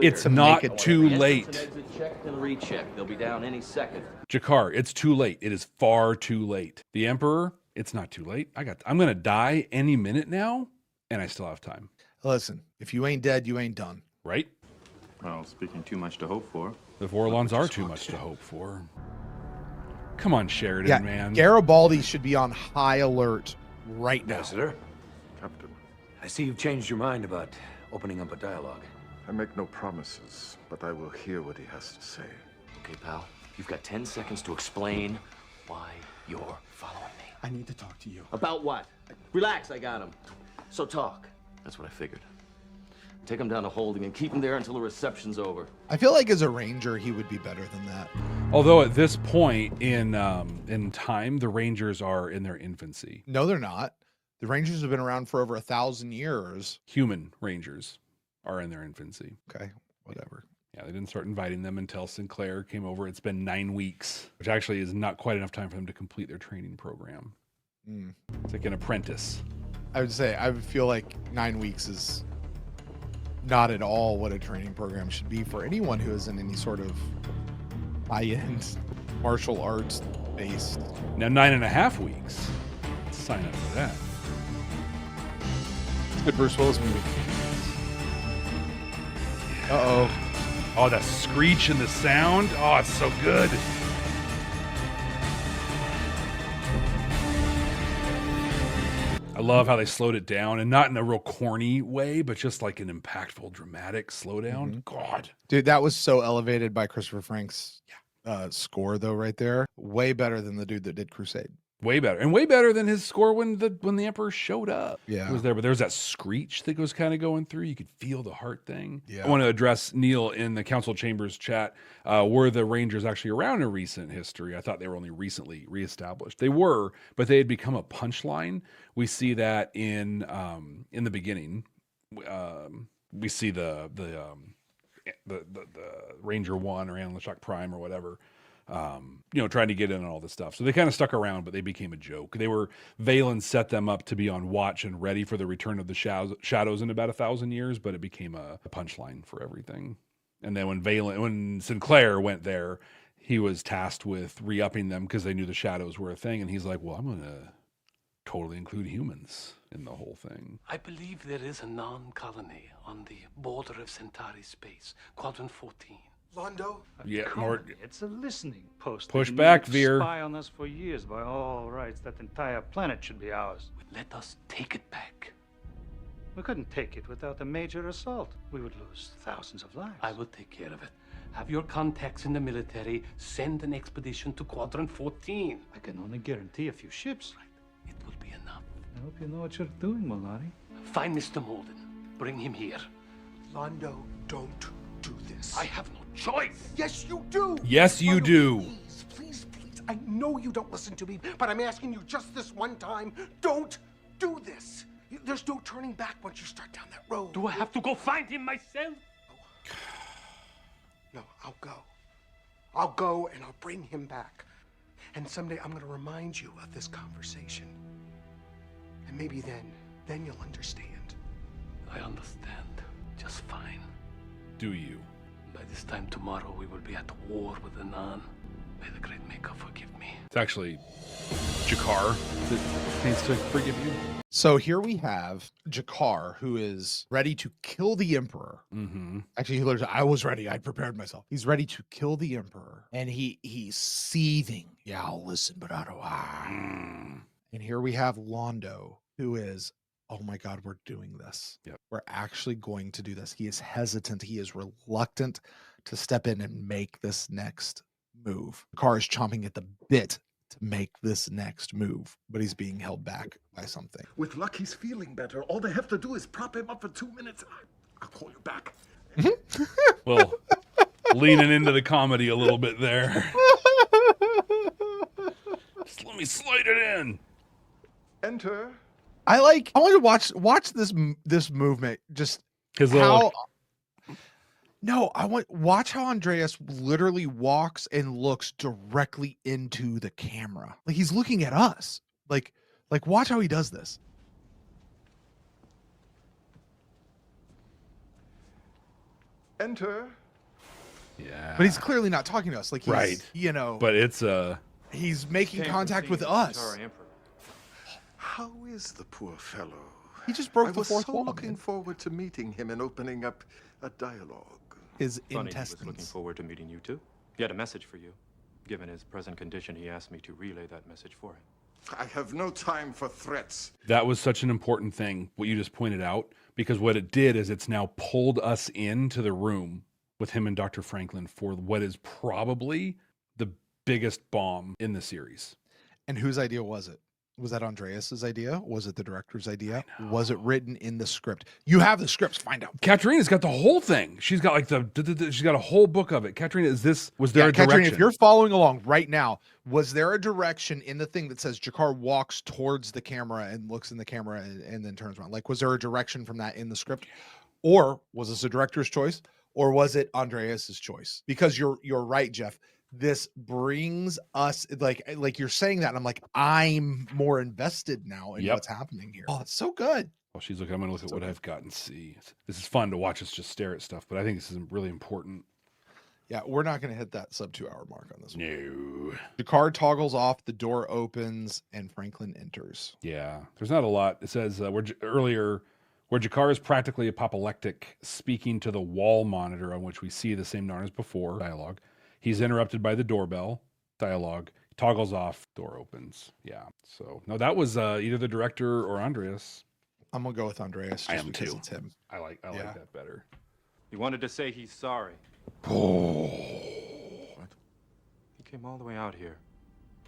It's not too late. Checked and rechecked. They'll be down any second. G'Kar, it's too late. It is far too late. The Emperor, it's not too late. I'm going to die any minute now, and I still have time. Listen, if you ain't dead, you ain't done. Right? Well, speaking too much to hope for. The Vorlons are too much to hope for. Come on, Sheridan, man. Garibaldi should be on high alert right now. Ambassador? Captain. I see you've changed your mind about opening up a dialogue. I make no promises, but I will hear what he has to say. Okay, pal. You've got 10 seconds to explain why you're following me. I need to talk to you. About what? Relax, I got him. So talk. That's what I figured. Take him down to holding and keep him there until the reception's over. I feel like as a ranger, he would be better than that. Although at this point in time, the Rangers are in their infancy. No, they're not. The Rangers have been around for over 1,000 years. Human Rangers are in their infancy. Okay, whatever. Yeah, they didn't start inviting them until Sinclair came over. It's been 9 weeks, which actually is not quite enough time for them to complete their training program. It's like an apprentice. I would say, I would feel like 9 weeks is not at all what a training program should be for anyone who is in any sort of high-end martial arts based. Now 9.5 weeks. Let's sign up for that. It's a good Bruce Willis movie. Uh-oh. Oh, that screech and the sound. Oh, it's so good. I love how they slowed it down, and not in a real corny way, but just like an impactful, dramatic slowdown. God. Dude, that was so elevated by Christopher Frank's score, though, right there. Way better than the dude that did Crusade. Way better, and way better than his score when the Emperor showed up. Yeah, it was there, but there was that screech that was kind of going through. You could feel the heart thing. Yeah. I want to address Neil in the Council Chambers chat. Were the Rangers actually around in recent history? I thought they were only recently reestablished. They were, but they had become a punchline. We see that in the beginning. We see the Ranger 1 or Analyshok Prime or whatever. Trying to get in on all this stuff. So they kind of stuck around, but they became a joke. Valen set them up to be on watch and ready for the return of the shadows in about 1,000 years, but it became a punchline for everything. And then when Sinclair went there, he was tasked with re-upping them because they knew the shadows were a thing. And he's like, well, I'm going to totally include humans in the whole thing. I believe there is a non-colony on the border of Centauri space, Quadrant 14. Londo? Yeah, it's a listening post. Push back, Veer. Spy on us for years. By all rights, that entire planet should be ours. Let us take it back. We couldn't take it without a major assault. We would lose thousands of lives. I will take care of it. Have your contacts in the military send an expedition to Quadrant 14. I can only guarantee a few ships. Right. It will be enough. I hope you know what you're doing, Molari. Find Mr. Molden. Bring him here. Londo, don't do this. I have no choice. Yes, you do. Yes, you do. Please. I know you don't listen to me, but I'm asking you just this one time. Don't do this. There's no turning back once you start down that road. Do I have to go find him myself? No, I'll go. I'll go and I'll bring him back. And someday I'm going to remind you of this conversation. And maybe then you'll understand. I understand. Just fine. Do you? By this time tomorrow, we will be at war with the Nan. May the Great Maker forgive me. It's actually G'Kar that needs to forgive you. So here we have G'Kar, who is ready to kill the Emperor. Mm-hmm. Actually, he literally, I was ready. I'd prepared myself. He's ready to kill the Emperor. And he's seething. Yeah, I'll listen, but I don't. And here we have Londo, who is, oh my God, we're doing this. Yep. We're actually going to do this. He is hesitant. He is reluctant to step in and make this next move. G'Kar is chomping at the bit to make this next move, but he's being held back by something. With luck, he's feeling better. All they have to do is prop him up for 2 minutes. I'll call you back. Well, leaning into the comedy a little bit there. Just let me slide it in. Enter. I want to watch this movement. Just how. No, watch how Andreas literally walks and looks directly into the camera. Like he's looking at us. Like watch how he does this. Enter. Yeah. But he's clearly not talking to us. Like he's, right. But it's he's making contact with us. How is the poor fellow? He just broke the fourth wall. I was so looking forward to meeting him and opening up a dialogue. His Funny, intestines. he was looking forward to meeting you too. He had a message for you. Given his present condition, he asked me to relay that message for him. I have no time for threats. That was such an important thing, what you just pointed out, because what it did is it's now pulled us into the room with him and Dr. Franklin for what is probably the biggest bomb in the series. And whose idea was it? Was that Andreas's idea? Was it the director's idea? Was it written in the script? You have the scripts. Find out. Katerina's got the whole thing. She's got like she's got a whole book of it. Katerina, was there a direction? Katerina, if you're following along right now, was there a direction in the thing that says G'Kar walks towards the camera and looks in the camera and then turns around? Like, was there a direction from that in the script? Or was this a director's choice? Or was it Andreas's choice? Because you're right, Jeff. This brings us like you're saying that, and I'm like, I'm more invested now in what's happening here. Oh, it's so good. Well, she's looking. I'm gonna look at what I've got and see. This is fun to watch us just stare at stuff, but I think this is really important. Yeah, we're not gonna hit that sub 2 hour mark on this one. No. G'Kar toggles off, the door opens, and Franklin enters. Yeah, there's not a lot. It says where G'Kar is practically apoplectic, speaking to the wall monitor on which we see the same Narn as before. Dialogue. He's interrupted by the doorbell. Dialogue. Toggles off. Door opens. Yeah. So no, that was either the director or Andreas. I'm gonna go with Andreas. I am because too. It's him. I like that better. He wanted to say he's sorry. Oh. What? He came all the way out here,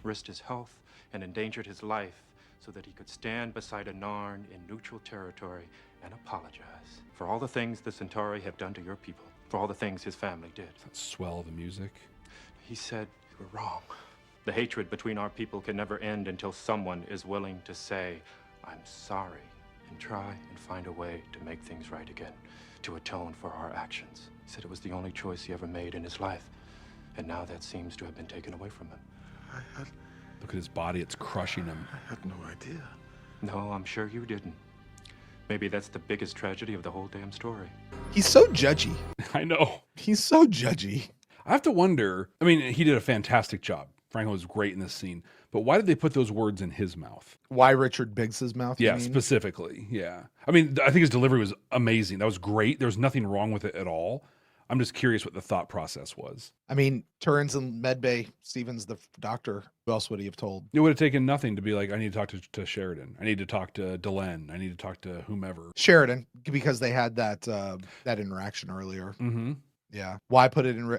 risked his health and endangered his life so that he could stand beside a Narn in neutral territory and apologize for all the things the Centauri have done to your people, for all the things his family did. That swell the music. He said, "We're wrong. The hatred between our people can never end until someone is willing to say, 'I'm sorry,' and try and find a way to make things right again, to atone for our actions." He said it was the only choice he ever made in his life, and now that seems to have been taken away from him. Look at his body, it's crushing him. I had no idea. No, I'm sure you didn't. Maybe that's the biggest tragedy of the whole damn story. He's so judgy. I know. He's so judgy. I have to wonder, I mean, he did a fantastic job. Franklin was great in this scene, but why did they put those words in his mouth? Why Richard Biggs's mouth? Yeah, specifically. Yeah. I mean, I think his delivery was amazing. That was great. There's nothing wrong with it at all. I'm just curious what the thought process was. I mean, Turin's in medbay, Stephen's the doctor. Who else would he have told? It would have taken nothing to be like, I need to talk to Sheridan. I need to talk to Delenn. I need to talk to whomever. Sheridan, because they had that that interaction earlier. Mm-hmm. Yeah. Why put it in?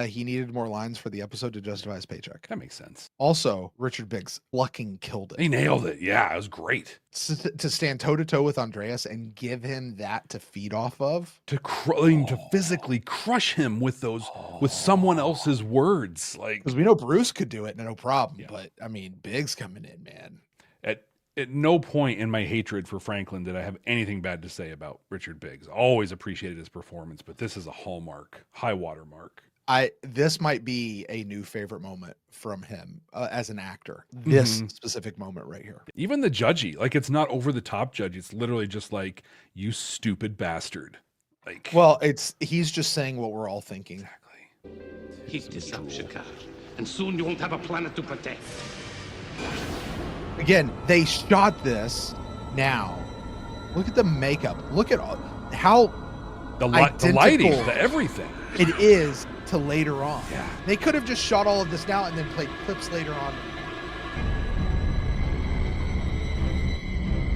He needed more lines for the episode to justify his paycheck. That makes sense. Also, Richard Biggs fucking killed it. He nailed it. Yeah, it was great. To stand toe to toe with Andreas and give him that to feed off of. To physically crush him with those, with someone else's words. Like, because we know Bruce could do it, no problem. Yeah. But I mean, Biggs coming in, man. At no point in my hatred for Franklin did I have anything bad to say about Richard Biggs. Always appreciated his performance, but this is a hallmark, high water mark. This might be a new favorite moment from him as an actor. This specific moment right here. Even the judgy, like it's not over the top judgy. It's literally just like, you stupid bastard. Like, well, he's just saying what we're all thinking. Exactly. Heat this up, Shakar, and soon you won't have a planet to protect. Again, they shot this now. Look at the makeup. Look at how the lighting, the everything. It is to later on. Yeah. They could have just shot all of this now and then played clips later on.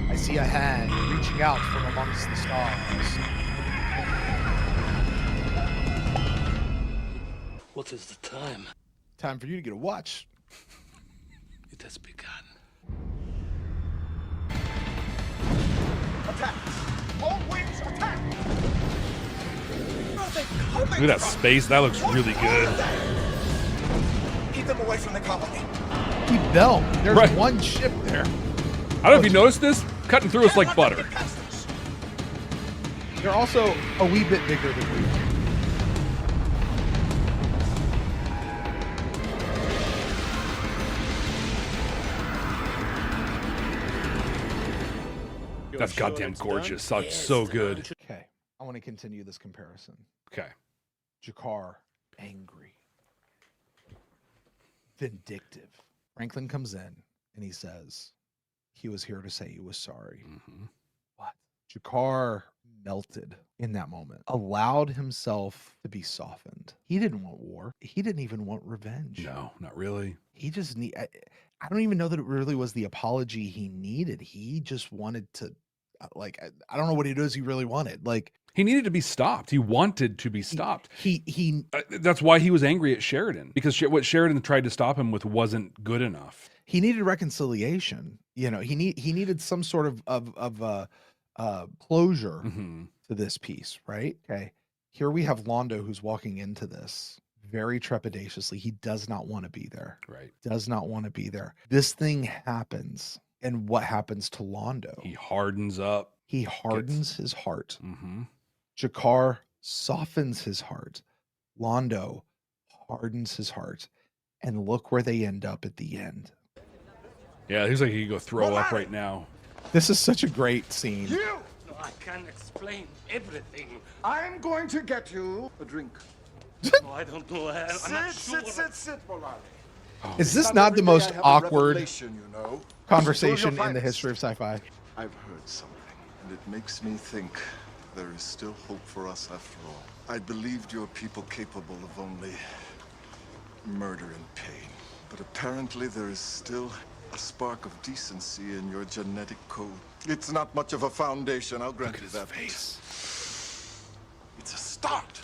I see a hand reaching out from amongst the stars. What is the time? Time for you to get a watch. It has begun. Attack! All wings attack! Look at that space. That looks really good. Keep them away from the colony. Keep them. There's one ship there. I don't know if you noticed this. Cutting through us like butter. They're also a wee bit bigger than we are. That's goddamn gorgeous. That's so good. Okay, I want to continue this comparison. Okay. G'Kar, angry, vindictive. Franklin comes in and he says, he was here to say he was sorry. Mm-hmm. What? G'Kar melted in that moment, allowed himself to be softened. He didn't want war. He didn't even want revenge. No, not really. He just I don't even know that it really was the apology he needed. He just wanted to, like, I don't know what it is he really wanted. Like, he needed to be stopped. He wanted to be stopped. That's why he was angry at Sheridan, because what Sheridan tried to stop him with wasn't good enough. He needed reconciliation. You know, he needed some sort of closure to this piece, right? Okay. Here we have Londo, who's walking into this very trepidatiously. He does not want to be there. Right. Does not want to be there. This thing happens. And what happens to Londo? He hardens up. He hardens his heart. Mm-hmm. G'Kar softens his heart. Londo hardens his heart. And look where they end up at the end. Yeah, he's like he could go throw up right now. This is such a great scene. No, I can't explain everything. I'm going to get you a drink. No, I don't know. I'm not sure. Sit, Molari. Is this not the most awkward You know? conversation in the history of sci-fi? I've heard something, and it makes me think there is still hope for us after all. I believed your people capable of only murder and pain. But apparently there is still a spark of decency in your genetic code. It's not much of a foundation, I'll grant you that. It's a start.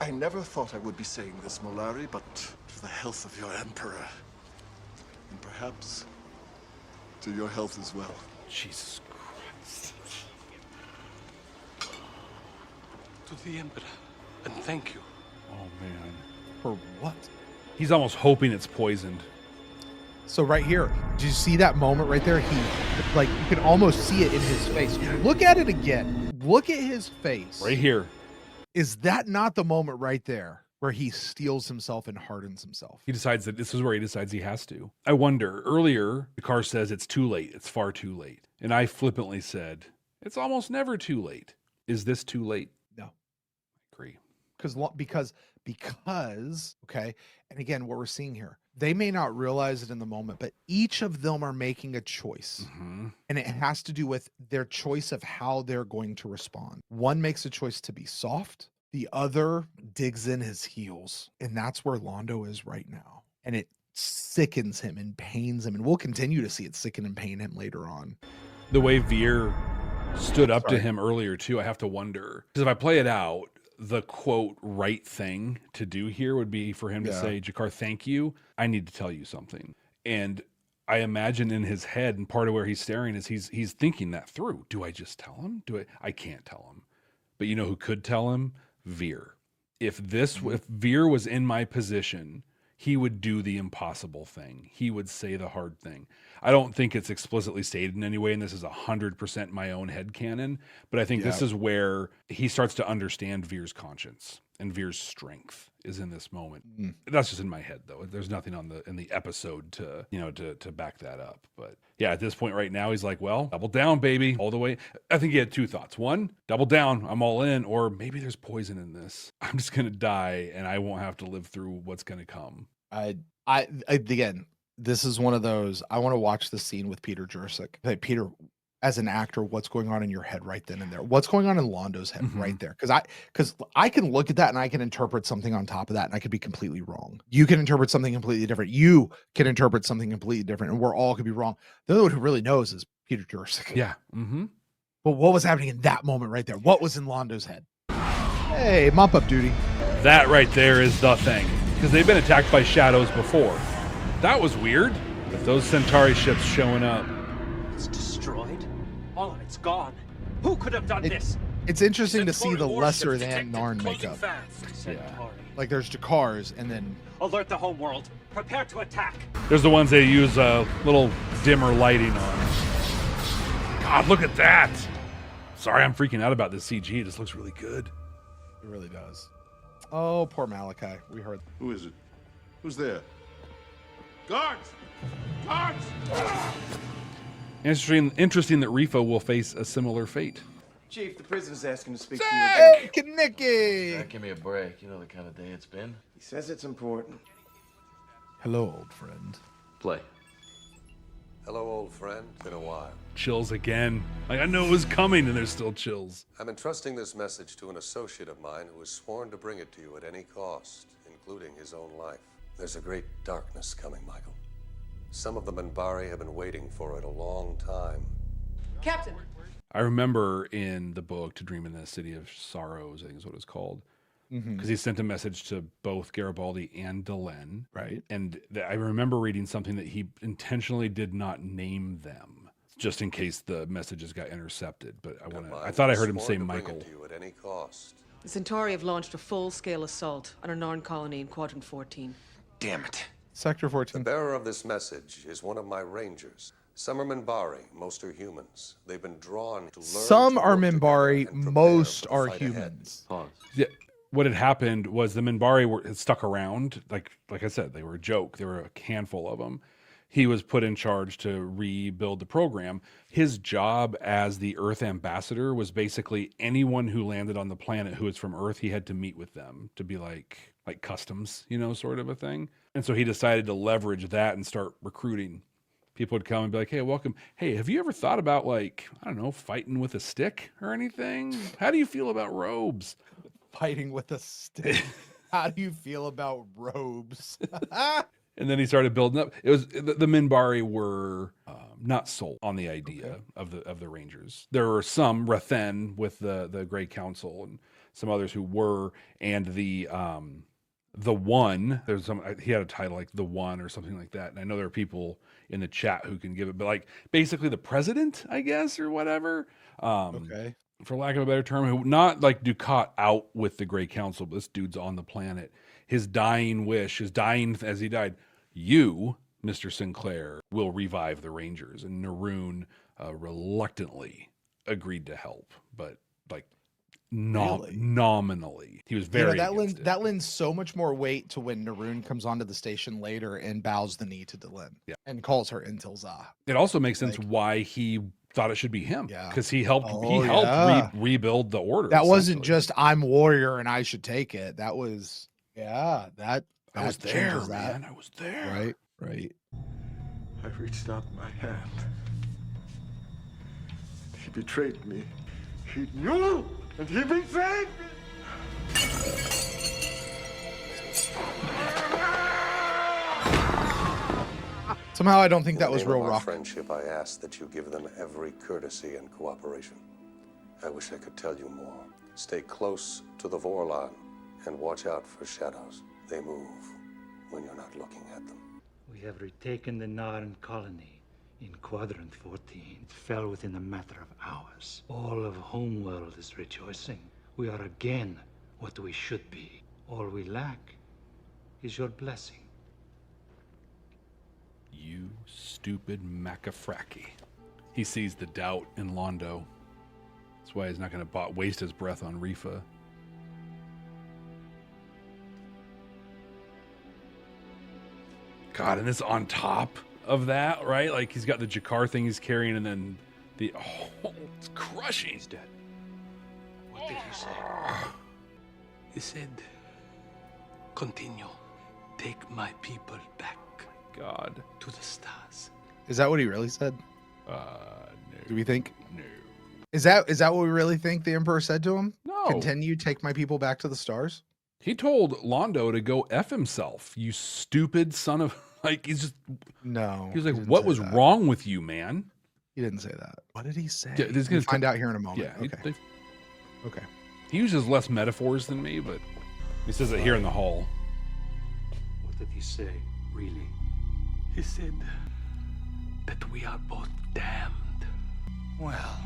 I never thought I would be saying this, Molari, but for the health of your emperor, perhaps to your health as well. Jesus Christ. To the Emperor, and thank you. Oh, man. For what? He's almost hoping it's poisoned. So right here, do you see that moment right there? He, like, you can almost see it in his face. Look at it again. Look at his face. Right here. Is that not the moment right there where he steels himself and hardens himself? He decides that this is where he decides he has to. I wonder, earlier, the car says it's too late. It's far too late. And I flippantly said, it's almost never too late. Is this too late? No. I agree. Because, okay, and again, what we're seeing here, they may not realize it in the moment, but each of them are making a choice. Mm-hmm. And it has to do with their choice of how they're going to respond. One makes a choice to be soft. The other digs in his heels. And that's where Londo is right now. And it sickens him and pains him. And we'll continue to see it sicken and pain him later on. The way Veer stood up to him earlier, too, I have to wonder. Because if I play it out, the quote right thing to do here would be for him to say, G'Kar, thank you. I need to tell you something. And I imagine in his head, and part of where he's staring is he's thinking that through. Do I just tell him? I can't tell him. But you know who could tell him? Veer. If Veer was in my position, he would do the impossible thing. He would say the hard thing. I don't think it's explicitly stated in any way, and this is 100% my own headcanon, but I think this is where he starts to understand Veer's conscience and Veer's strength is in this moment. That's just in my head, though. There's nothing in the episode to back that up. But yeah, at this point right now, he's like, well, double down, baby, all the way. I think he had two thoughts. One, double down, I'm all in, or maybe there's poison in this. I'm just going to die and I won't have to live through what's going to come. Again, this is one of those, I want to watch the scene with Peter Jurczyk. Hey, Peter, as an actor, what's going on in your head right then and there? What's going on in Londo's head right there? Because I can look at that and I can interpret something on top of that and I could be completely wrong. You can interpret something completely different. You can interpret something completely different, and we're all could be wrong. The only one who really knows is Peter Jurczyk. Yeah. Mm-hmm. But what was happening in that moment right there? What was in Londo's head? Hey, mop up duty. That right there is the thing. Because they've been attacked by shadows before. That was weird. With those Centauri ships showing up. It's destroyed. All of it's gone. Who could have done this? It's interesting to see the lesser than Narn makeup. Yeah. Like there's Jakars and then... Alert the homeworld. Prepare to attack. There's the ones they use a little dimmer lighting on. God, look at that. Sorry, I'm freaking out about this CG. It just looks really good. It really does. Oh, poor Malachi. We heard. Who is it? Who's there? Guards! Guards! Interesting that Rifa will face a similar fate. Chief, the prisoner's asking to speak to you. Hey, Kanicki! Give me a break. You know the kind of day it's been. He says it's important. Hello, old friend. Play. Hello, old friend. Been a while. Chills again. Like I know it was coming and there's still chills. I'm entrusting this message to an associate of mine who has sworn to bring it to you at any cost, including his own life. There's a great darkness coming, Michael. Some of the Minbari have been waiting for it a long time. Captain! I remember in the book To Dream in the City of Sorrows, I think is what it's called. Because he sent a message to both Garibaldi and Delenn. Right. And I remember reading something that he intentionally did not name them, just in case the messages got intercepted. But I thought I heard him say Michael. At any cost. The Centauri have launched a full-scale assault on a Narn colony in Quadrant 14. Damn it. Sector 14. The bearer of this message is one of my rangers. Some are Minbari, most are humans. They've been drawn to learn. Some are Minbari, most are humans. Yeah. What had happened was the Minbari were stuck around. Like I said, they were a joke. There were a handful of them. He was put in charge to rebuild the program. His job as the Earth ambassador was basically anyone who landed on the planet who was from Earth, he had to meet with them to be like customs, sort of a thing. And so he decided to leverage that and start recruiting. People would come and be like, hey, welcome. Hey, have you ever thought about fighting with a stick or anything? How do you feel about robes? Fighting with a stick. How do you feel about robes? And then he started building up. It was the Minbari were not sold on the idea of the Rangers. There were some Rathen with the Grey Council and some others who were, and the The One. There's some. He had a title like The One or something like that. And I know there are people in the chat who can give it, but like basically the president, I guess, or whatever. Okay. For lack of a better term, who not like Ducat out with the Grey Council, but this dude's on the planet. His dying wish, his dying as he died, you, Mr. Sinclair, will revive the Rangers. And Naroon reluctantly agreed to help, but like nominally. He was very that lends so much more weight to when Naroon comes onto the station later and bows the knee to Delenn and calls her jal'Zha. It also makes sense why he thought it should be him, because he helped rebuild the order. That wasn't just I'm warrior and I should take it. That was that I was there, man. I was there. Right. I reached out my hand. He betrayed me. He knew, and he betrayed me. Somehow I don't think that was In the real name of our rock. friendship, I ask that you give them every courtesy and cooperation. I wish I could tell you more. Stay close to the Vorlon and watch out for shadows. They move when you're not looking at them. We have retaken the Narn colony in Quadrant 14. It fell within a matter of hours. All of Homeworld is rejoicing. We are again what we should be. All we lack is your blessing. You stupid macafracki. He sees the doubt in Londo. That's why he's not going to waste his breath on Rifa. God, and it's on top of that, right? Like he's got the Jakar thing he's carrying, and then it's crushing. He's dead. What did he say? He said, continue. Take my people back. God. To the stars. Is that what he really said? No. Do we think? No. Is that what we really think the Emperor said to him? No. Continue, take my people back to the stars? He told Londo to go F himself, you stupid son of... Like, he's just... No. He was like, what was wrong with you, man? He didn't say that. What did he say? Yeah, We'll find out here in a moment. Yeah. Okay. He uses less metaphors than me, but he says it here in the hall. What did he say, really? He said that we are both damned. Well.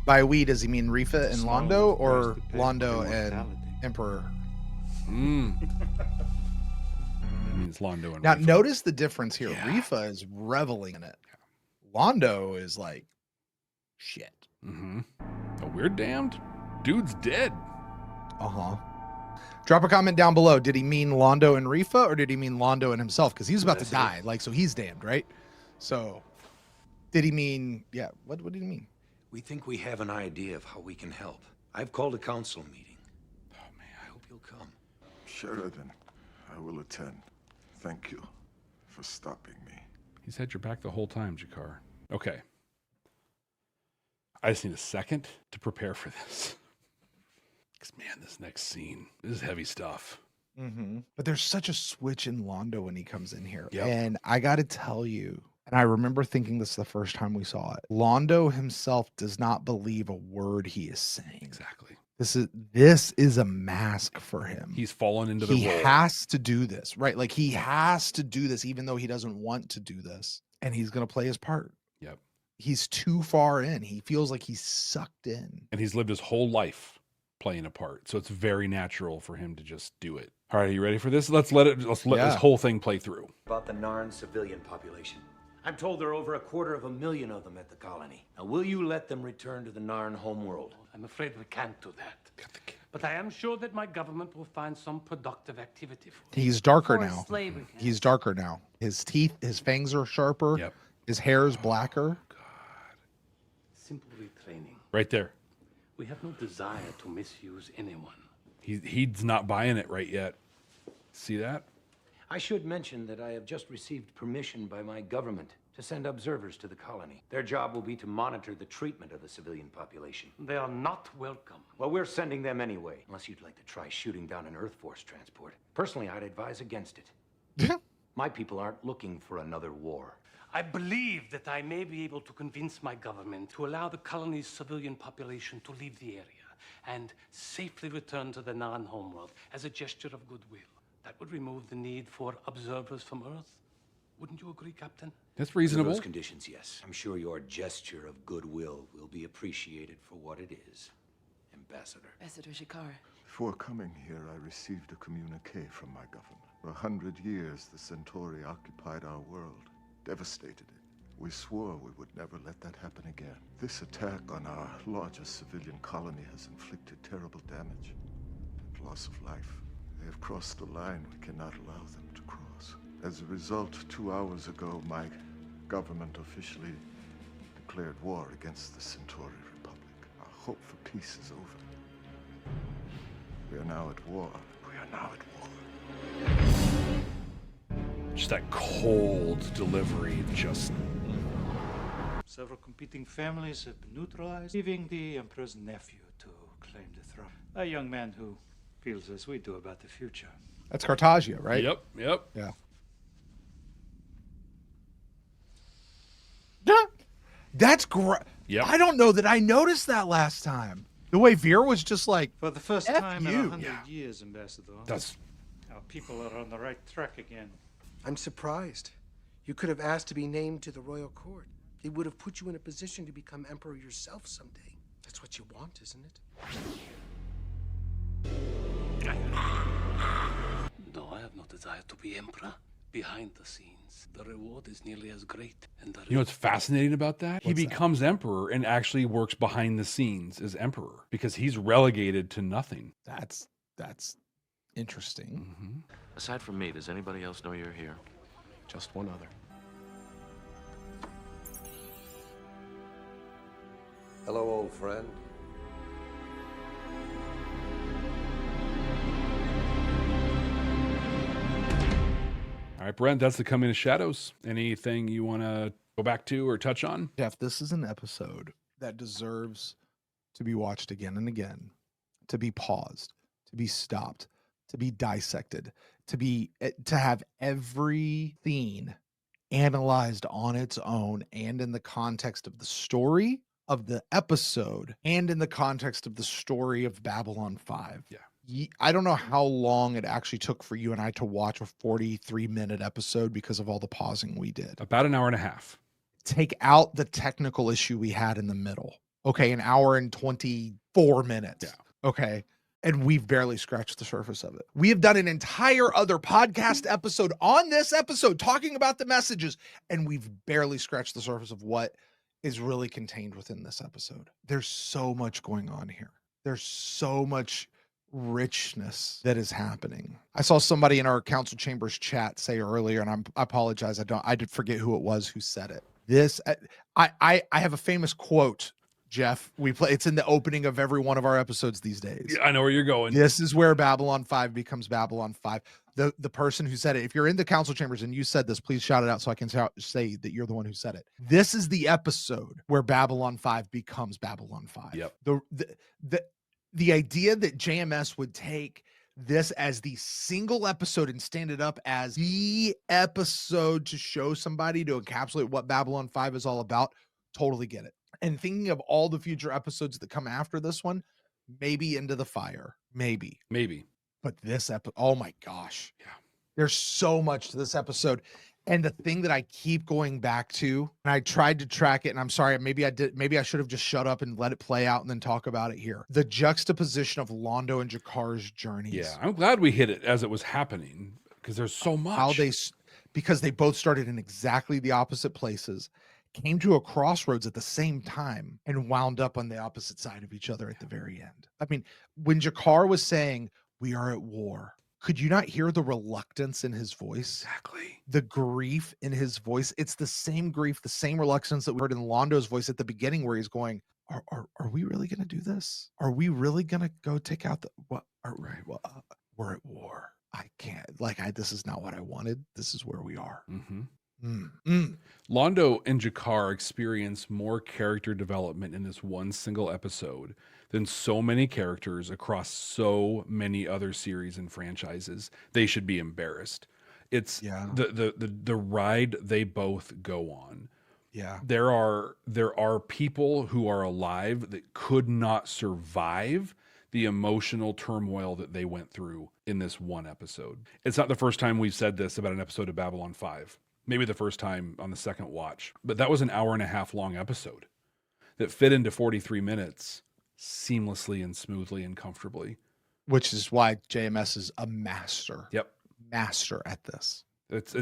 By we, does he mean Rifa and Londo, or Londo and Emperor? It means Londo and Now, Rifa. notice the difference here. Rifa is reveling in it. Londo is like, shit. Mm-hmm. Oh, we're damned? Dude's dead. Uh-huh. Drop a comment down below. Did he mean Londo and Rifa, or did he mean Londo and himself? Because he was about to die. Like, so he's damned, right? So, did he mean, what did he mean? We think we have an idea of how we can help. I've called a council meeting. Oh, man, I hope you'll come. Sheridan, I will attend. Thank you for stopping me. He's had your back the whole time, Jakar. Okay. I just need a second to prepare for this. Because, man, this next scene, this is heavy stuff. Mm-hmm. But there's such a switch in Londo when he comes in here. Yep. And I got to tell you, and I remember thinking this the first time we saw it, Londo himself does not believe a word he is saying. Exactly. This is a mask for him. He's fallen into the He role. has to do this, right? Like, he has to do this even though he doesn't want to do this. And he's going to play his part. Yep. He's too far in. He feels like he's sucked in. And he's lived his whole life playing a part. So it's very natural for him to just do it. All right, are you ready for this? Let's let this whole thing play through. About the Narn civilian population. I'm told there are over 250,000 of them at the colony. Now, will you let them return to the Narn homeworld? I'm afraid we can't do that. But I am sure that my government will find some productive activity for them. He's darker Forced now. slavery. He's darker now. His teeth, his fangs are sharper. Yep. His hair is blacker. Simple retraining. Right there. We have no desire to misuse anyone. He's not buying it right yet. See that? I should mention that I have just received permission by my government to send observers to the colony. Their job will be to monitor the treatment of the civilian population. They are not welcome. Well, we're sending them anyway, unless you'd like to try shooting down an Earth Force transport. Personally, I'd advise against it. My people aren't looking for another war. I believe that I may be able to convince my government to allow the colony's civilian population to leave the area. and safely return to the non-homeworld as a gesture of goodwill. That would remove the need for observers from Earth. Wouldn't you agree, Captain? That's reasonable. Under those conditions, yes. I'm sure your gesture of goodwill will be appreciated for what it is, Ambassador. Ambassador Jakar. Before coming here, I received a communique from my government. For 100 years, the Centauri occupied our world, devastated it. We swore we would never let that happen again. This attack on our largest civilian colony has inflicted terrible damage and loss of life. They have crossed a line we cannot allow them to cross. As a result, 2 hours ago, my government officially declared war against the Centauri Republic. Our hope for peace is over. We are now at war. We are now at war. Just that cold delivery, just... Several competing families have been neutralized, leaving the Emperor's nephew to claim the throne. A young man who feels as we do about the future. That's Cartagia, right? Yep. Yeah. That's great. Yep. I don't know that I noticed that last time. The way Veer was just like, For the first F time in you. 100 years, Ambassador. That's... Our people are on the right track again. I'm surprised. You could have asked to be named to the royal court. It would have put you in a position to become emperor yourself someday. That's what you want, isn't it? No, I have no desire to be emperor. Behind the scenes, the reward is nearly as great. And the You know what's fascinating about that? He becomes emperor and actually works behind the scenes as emperor because he's relegated to nothing. That's interesting. Mm-hmm. Aside from me, does anybody else know you're here? Just one other. Hello, old friend. All right, Brent, that's the Coming of Shadows. Anything you want to go back to or touch on? Jeff, this is an episode that deserves to be watched again and again, to be paused, to be stopped, to be dissected, to have every scene analyzed on its own and in the context of the story of the episode and in the context of the story of Babylon 5. Yeah. I don't know how long it actually took for you and I to watch a 43-minute episode because of all the pausing we did. About an hour and a half. Take out the technical issue we had in the middle. Okay, an hour and 24 minutes. Yeah. Okay. And we've barely scratched the surface of it. We have done an entire other podcast episode on this episode talking about the messages, and we've barely scratched the surface of what is really contained within this episode. There's so much going on here. There's so much richness that is happening. I saw somebody in our council chambers chat say earlier, and I apologize. I did forget who it was who said it. This, I have a famous quote, Jeff. It's in the opening of every one of our episodes these days. Yeah, I know where you're going. This is where Babylon 5 becomes Babylon 5. The person who said it, if you're in the council chambers and you said this, please shout it out so I can say that you're the one who said it. This is the episode where Babylon 5 becomes Babylon 5. Yep. The idea that JMS would take this as the single episode and stand it up as the episode to show somebody, to encapsulate what Babylon 5 is all about, totally get it. And thinking of all the future episodes that come after this one, maybe Into the Fire, maybe. But this episode, oh my gosh. Yeah. There's so much to this episode. And the thing that I keep going back to, and I tried to track it, and I'm sorry, maybe I should have just shut up and let it play out and then talk about it here. The juxtaposition of Londo and Jakar's journeys. Yeah, I'm glad we hit it as it was happening because there's so much. Because they both started in exactly the opposite places, came to a crossroads at the same time, and wound up on the opposite side of each other at the very end. I mean, when Jakar was saying, "We are at war," could you not hear the reluctance in his voice? Exactly. The grief in his voice. It's the same grief, the same reluctance that we heard in Londo's voice at the beginning, where he's going, are we really going to do this? Are we really going to go take out we're at war. I can't, this is not what I wanted. This is where we are. Mm-hmm. Londo and Jakar experience more character development in this one single episode than so many characters across so many other series and franchises. They should be embarrassed. It's the ride they both go on Yeah. There are people who are alive that could not survive the emotional turmoil that they went through in this one episode. It's not the first time we've said this about an episode of Babylon 5. Maybe the first time on the second watch. But that was an hour-and-a-half long episode that fit into 43 minutes seamlessly and smoothly and comfortably. Which is why JMS is a master. Yep. Master at this. It's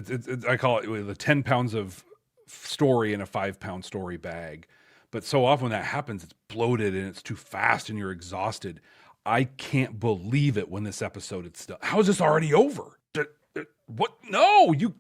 I call it the 10 pounds of story in a 5-pound story bag. But so often when that happens, it's bloated and it's too fast and you're exhausted. I can't believe it when this episode is still. How is this already over? What? No, you.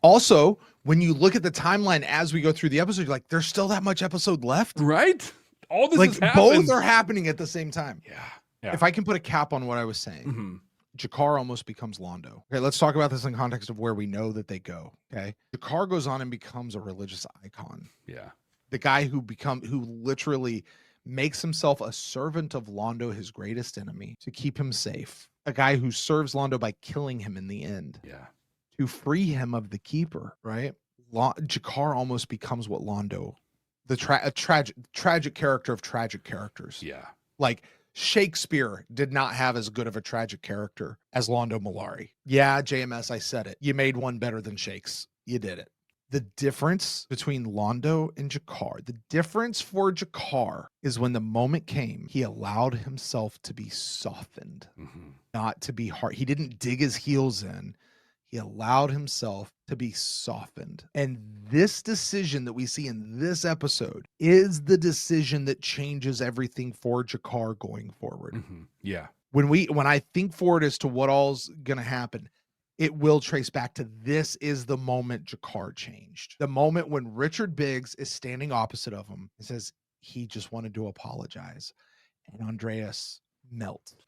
Also, when you look at the timeline as we go through the episode, you're like, there's still that much episode left, right? All this like has happened. both are happening at the same time. Yeah. If I can put a cap on what I was saying, G'Kar almost becomes Londo. Okay, let's talk about this in context of where we know that they go. Okay, G'Kar goes on and becomes a religious icon. Yeah. The guy who literally makes himself a servant of Londo, his greatest enemy, to keep him safe. A guy who serves Londo by killing him in the end. Yeah. To free him of the Keeper, right? G'Kar almost becomes what Londo, a tragic character of tragic characters. Yeah. Like Shakespeare did not have as good of a tragic character as Londo Mollari. Yeah, JMS, I said it. You made one better than Shakes. You did it. The difference between Londo and G'Kar, the difference for G'Kar is when the moment came, he allowed himself to be softened, not to be hard. He didn't dig his heels in. He allowed himself to be softened. And this decision that we see in this episode is the decision that changes everything for G'Kar going forward. Yeah. When I think forward as to what all's going to happen, it will trace back to this is the moment G'Kar changed. The moment when Richard Biggs is standing opposite of him and says he just wanted to apologize. And Andreas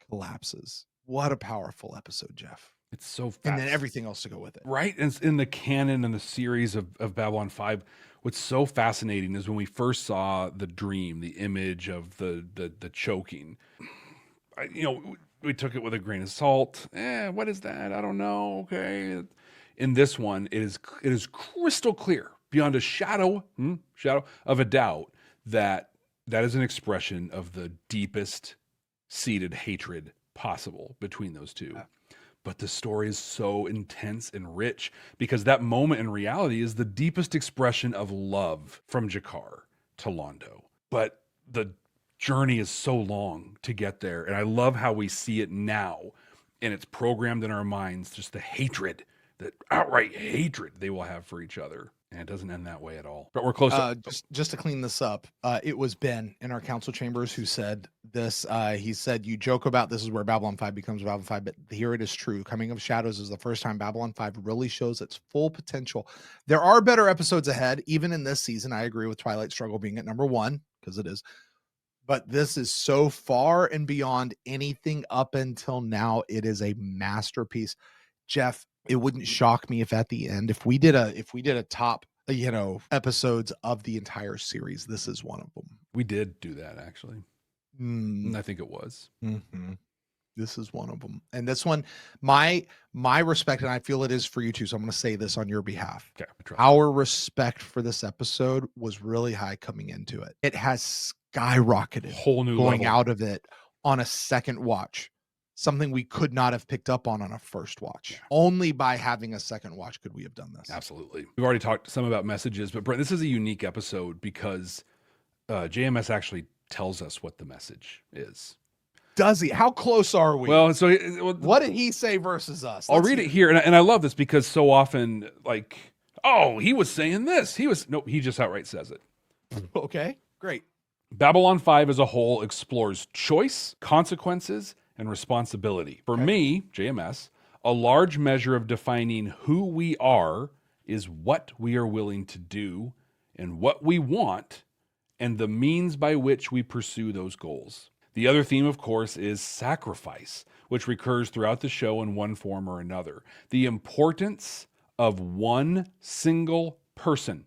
collapses. What a powerful episode, Jeff. It's so fast. And then everything else to go with it. Right? And in the canon and the series of Babylon 5, what's so fascinating is when we first saw the dream, the image of the choking, we took it with a grain of salt. What is that? I don't know. Okay. In this one, it is crystal clear, beyond a shadow of a doubt, that is an expression of the deepest seated hatred possible between those two. Yeah. But the story is so intense and rich because that moment in reality is the deepest expression of love from G'Kar to Londo. But the journey is so long to get there. And I love how we see it now. And it's programmed in our minds, just the hatred, the outright hatred they will have for each other. And it doesn't end that way at all. But we're close. Just to clean this up, it was Ben in our council chambers who said this. He said, you joke about this is where Babylon 5 becomes Babylon 5, but here it is true. Coming of Shadows is the first time Babylon 5 really shows its full potential. There are better episodes ahead, even in this season. I agree with Twilight Struggle being at number 1, because it is. But this is so far and beyond anything up until now. It is a masterpiece. Jeff, it wouldn't shock me if at the end, if we did a top, episodes of the entire series, this is one of them. We did do that actually. I think it was. This is one of them. And this one, my respect, and I feel it is for you too. So I'm going to say this on your behalf. Okay. Our respect for this episode was really high coming into it. It has skyrocketed, whole new going level. Out of it on a second watch. Something we could not have picked up on a first watch. Only by having a second watch could we have done this. Absolutely. We've already talked some about messages, but Brent, this is a unique episode because JMS actually tells us what the message is. Does he? How close are we? Well, so what did he say versus us? I'll read it here, and I love this because so often, like, oh, he was saying this. He just outright says it. Okay, great. Babylon 5 as a whole explores choice, consequences, and responsibility. For me, JMS, a large measure of defining who we are is what we are willing to do and what we want and the means by which we pursue those goals. The other theme, of course, is sacrifice, which recurs throughout the show in one form or another. The importance of one single person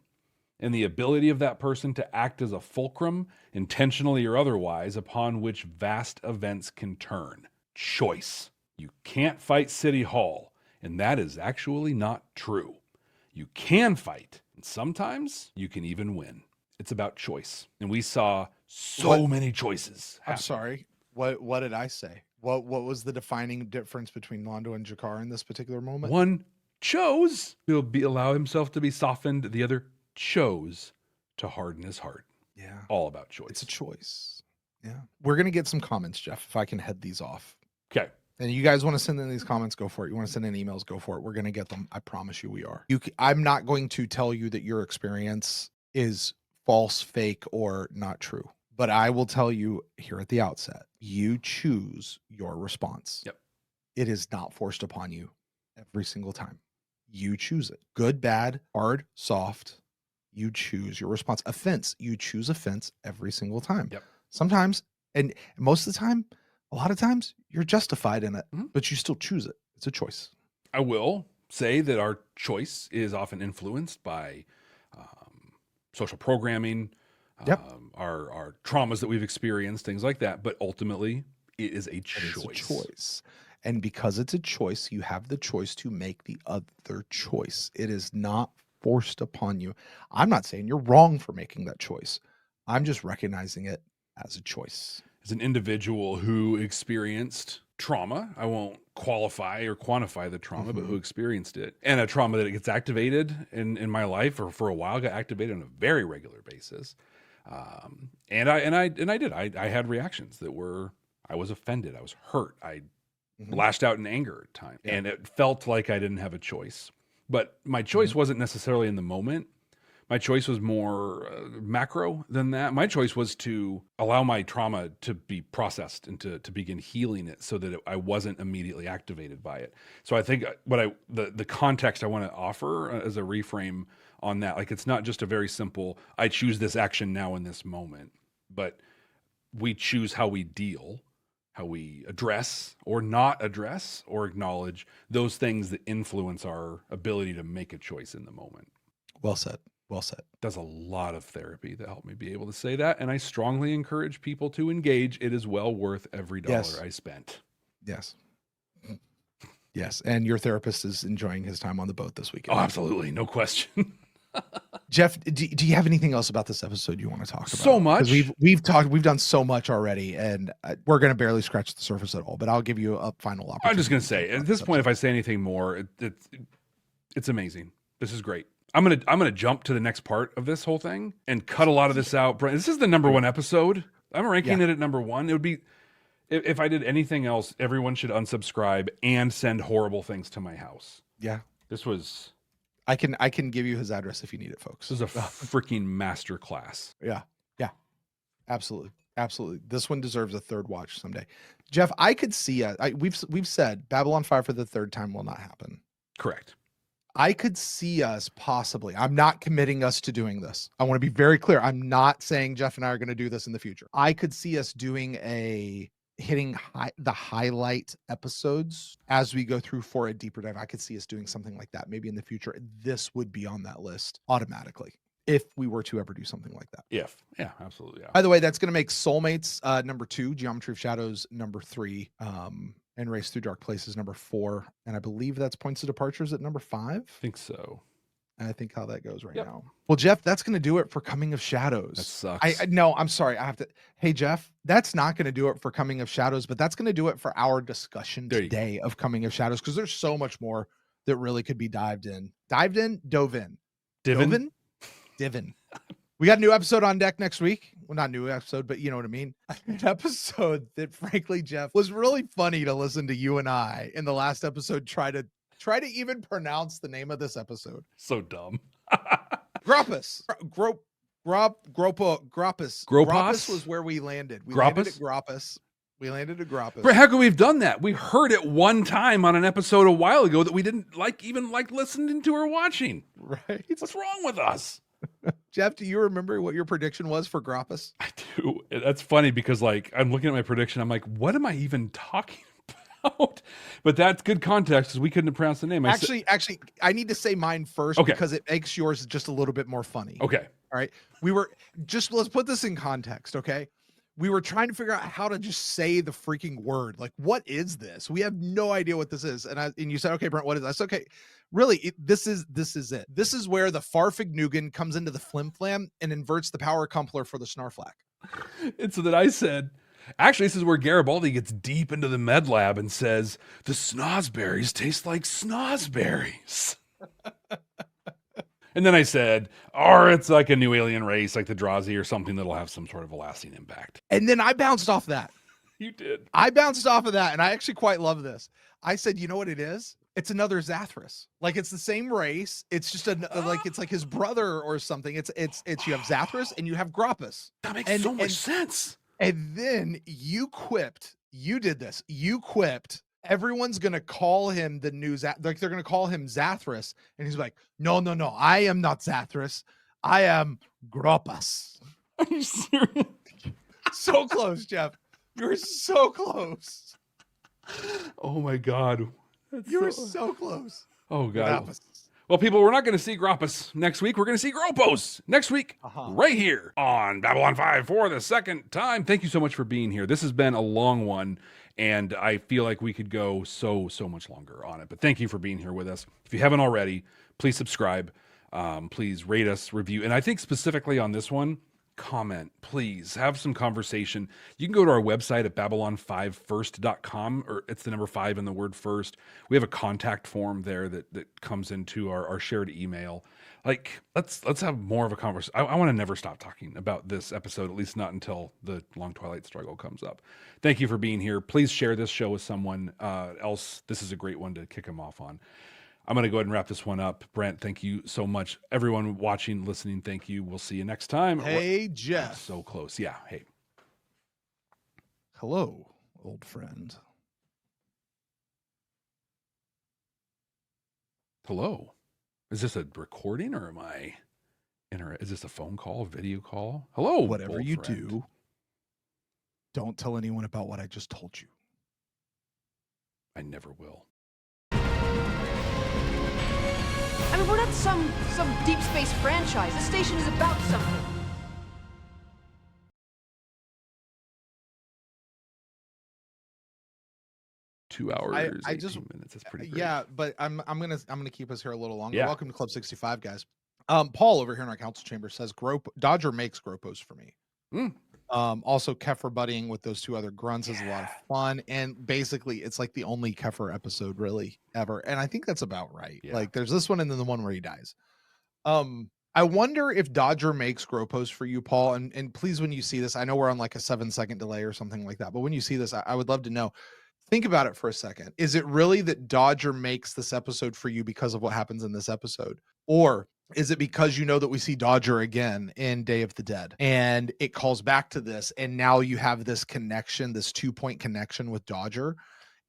and the ability of that person to act as a fulcrum, intentionally or otherwise, upon which vast events can turn. Choice. You can't fight City Hall, and that is actually not true. You can fight and sometimes you can even win. It's about choice. And we saw so many choices happen. I'm sorry. What did I say? What was the defining difference between Londo and G'Kar in this particular moment? One chose to allow himself to be softened. The other chose to harden his heart. Yeah. All about choice. It's a choice. Yeah. We're going to get some comments, Jeff, if I can head these off. Okay. And you guys want to send in these comments, go for it. You want to send in emails, go for it. We're going to get them. I promise you we are. I'm not going to tell you that your experience is false, fake, or not true. But I will tell you here at the outset, you choose your response. Yep. It is not forced upon you every single time. You choose it. Good, bad, hard, soft. You choose your response. Offense. You choose offense every single time. Yep. Sometimes, and most of the time, a lot of times, you're justified in it, but you still choose it. It's a choice. I will say that our choice is often influenced by social programming, our traumas that we've experienced, things like that. But ultimately, it is a choice. It's a choice. And because it's a choice, you have the choice to make the other choice. It is not forced upon you. I'm not saying you're wrong for making that choice. I'm just recognizing it as a choice. As an individual who experienced trauma, I won't qualify or quantify the trauma, but who experienced it, and a trauma that it gets activated in my life, or for a while got activated on a very regular basis. And I had reactions that were, I was offended, I was hurt, I lashed out in anger at times, and it felt like I didn't have a choice. But my choice wasn't necessarily in the moment. My choice was more macro than that. My choice was to allow my trauma to be processed and to begin healing it so that I wasn't immediately activated by it. So I think the context I want to offer as a reframe on that, like, it's not just a very simple, I choose this action now in this moment, but we choose how we deal, how we address or not address or acknowledge those things that influence our ability to make a choice in the moment. Well said. Well said. Does a lot of therapy that helped me be able to say that. And I strongly encourage people to engage. It is well worth every dollar I spent. Yes. Yes. And your therapist is enjoying his time on the boat this weekend. Oh, absolutely. No question. Jeff, do you have anything else about this episode you want to talk about? So much. We've done so much already, and we're going to barely scratch the surface at all, but I'll give you a final opportunity. I'm just going to say, at this point, if I say anything more, it's amazing. This is great. I'm gonna jump to the next part of this whole thing and cut a lot of this out. Brent, this is the number 1 episode. I'm ranking it at number 1. It would be, if I did anything else, everyone should unsubscribe and send horrible things to my house. Yeah. This was. I can give you his address if you need it, folks. This is a freaking master class. Yeah. Yeah. Absolutely. Absolutely. This one deserves a third watch someday. Jeff, I could see we've said Babylon 5 for the third time will not happen. Correct. I could see us possibly. I'm not committing us to doing this. I want to be very clear. I'm not saying Jeff and I are going to do this in the future. I could see us doing the highlight episodes as we go through for a deeper dive. I could see us doing something like that. Maybe in the future, this would be on that list automatically if we were to ever do something like that. Yeah, absolutely. Yeah. By the way, that's going to make Soulmates number 2, Geometry of Shadows number 3, and Race Through Dark Places number 4, and I believe that's Points of Departures at number 5. I think so. And I think how that goes right now. Well, Jeff, that's going to do it for Coming of Shadows. That sucks. No, I'm sorry. I have to. Hey, Jeff, that's not going to do it for Coming of Shadows, but that's going to do it for our discussion today of Coming of Shadows, because there's so much more that really could be dove in. Divin. We got a new episode on deck next week. Well, not new episode, but you know what I mean. An episode that, frankly, Jeff, was really funny to listen to you and I in the last episode try to even pronounce the name of this episode. So dumb. Grappus. Grappus was where we landed. We landed at Grappus. But how could we have done that? We heard it one time on an episode a while ago that we didn't like listening to or watching. Right. What's wrong with us? Jeff, do you remember what your prediction was for Grappus? I do. That's funny because, like, I'm looking at my prediction. I'm like, what am I even talking about? But that's good context because we couldn't have pronounced the name. Actually, I need to say mine first because it makes yours just a little bit more funny. Okay. All right. Let's put this in context. Okay. we were trying to figure out how to just say the freaking word. Like, what is this? We have no idea what this is. And you said, okay, Brent, what is this? Okay. Really, this is it. This is where the Farfignugan comes into the Flim Flam and inverts the power coupler for the Snarflack. And so then I said, actually, this is where Garibaldi gets deep into the med lab and says, the snozberries taste like snozberries. And then I said, or it's like a new alien race, like the Drazi or something that'll have some sort of a lasting impact. And then I bounced off that. You did. I bounced off of that, and I actually quite love this. I said, you know what it is? It's another Zathras. Like, it's the same race. It's just it's like his brother or something. It's you have Zathras and you have Grappus. That makes so much sense. And then you did this. You quipped, everyone's gonna call him the new like they're gonna call him Zathras, and he's like, no, I am not Zathras. I am Grappus. Are you serious? So close, Jeff. You're so close. Oh my God. You're so close. Oh God. Well, people, we're not going to see Grappus next week. We're going to see Gropos next week, right here on Babylon 5 for the second time. Thank you so much for being here. This has been a long one, and I feel like we could go so much longer on it. But thank you for being here with us. If you haven't already, please subscribe. Please rate us, review. And I think specifically on this one, comment, please have some conversation. You can go to our website at babylon5first.com, or it's the number 5 in the word first. We have a contact form there that comes into our shared email. Like, let's have more of a conversation. I want to never stop talking about this episode, at least not until the Long Twilight Struggle comes up. Thank you for being here. Please share this show with someone else. This is a great one to kick them off on. I'm going to go ahead and wrap this one up. Brent, thank you so much. Everyone watching, listening, thank you. We'll see you next time. Hey, Jeff. So close. Yeah. Hey. Hello, old friend. Hello. Is this a recording or am I is this a phone call, video call? Hello. Whatever you do, don't tell anyone about what I just told you. I never will. I mean, we're not some deep space franchise. This station is about something. Two hours, 18 minutes. That's pretty great. Yeah, but I'm gonna keep us here a little longer. Yeah. Welcome to Club 65, guys. Paul over here in our council chamber says Dodger makes Gropos for me. Also, Kefir buddying with those two other grunts is a lot of fun, and basically it's like the only Kefir episode really ever, and I think that's about right. Like, there's this one and then the one where he dies. I wonder if Dodger makes Gropos for you, Paul, and please, when you see this, I know we're on like a 7-second delay or something like that, but when you see this, I would love to know. Think about it for a second. Is it really that Dodger makes this episode for you because of what happens in this episode? Or is it because you know that we see Dodger again in Day of the Dead and it calls back to this, and now you have this connection, this 2-point connection with Dodger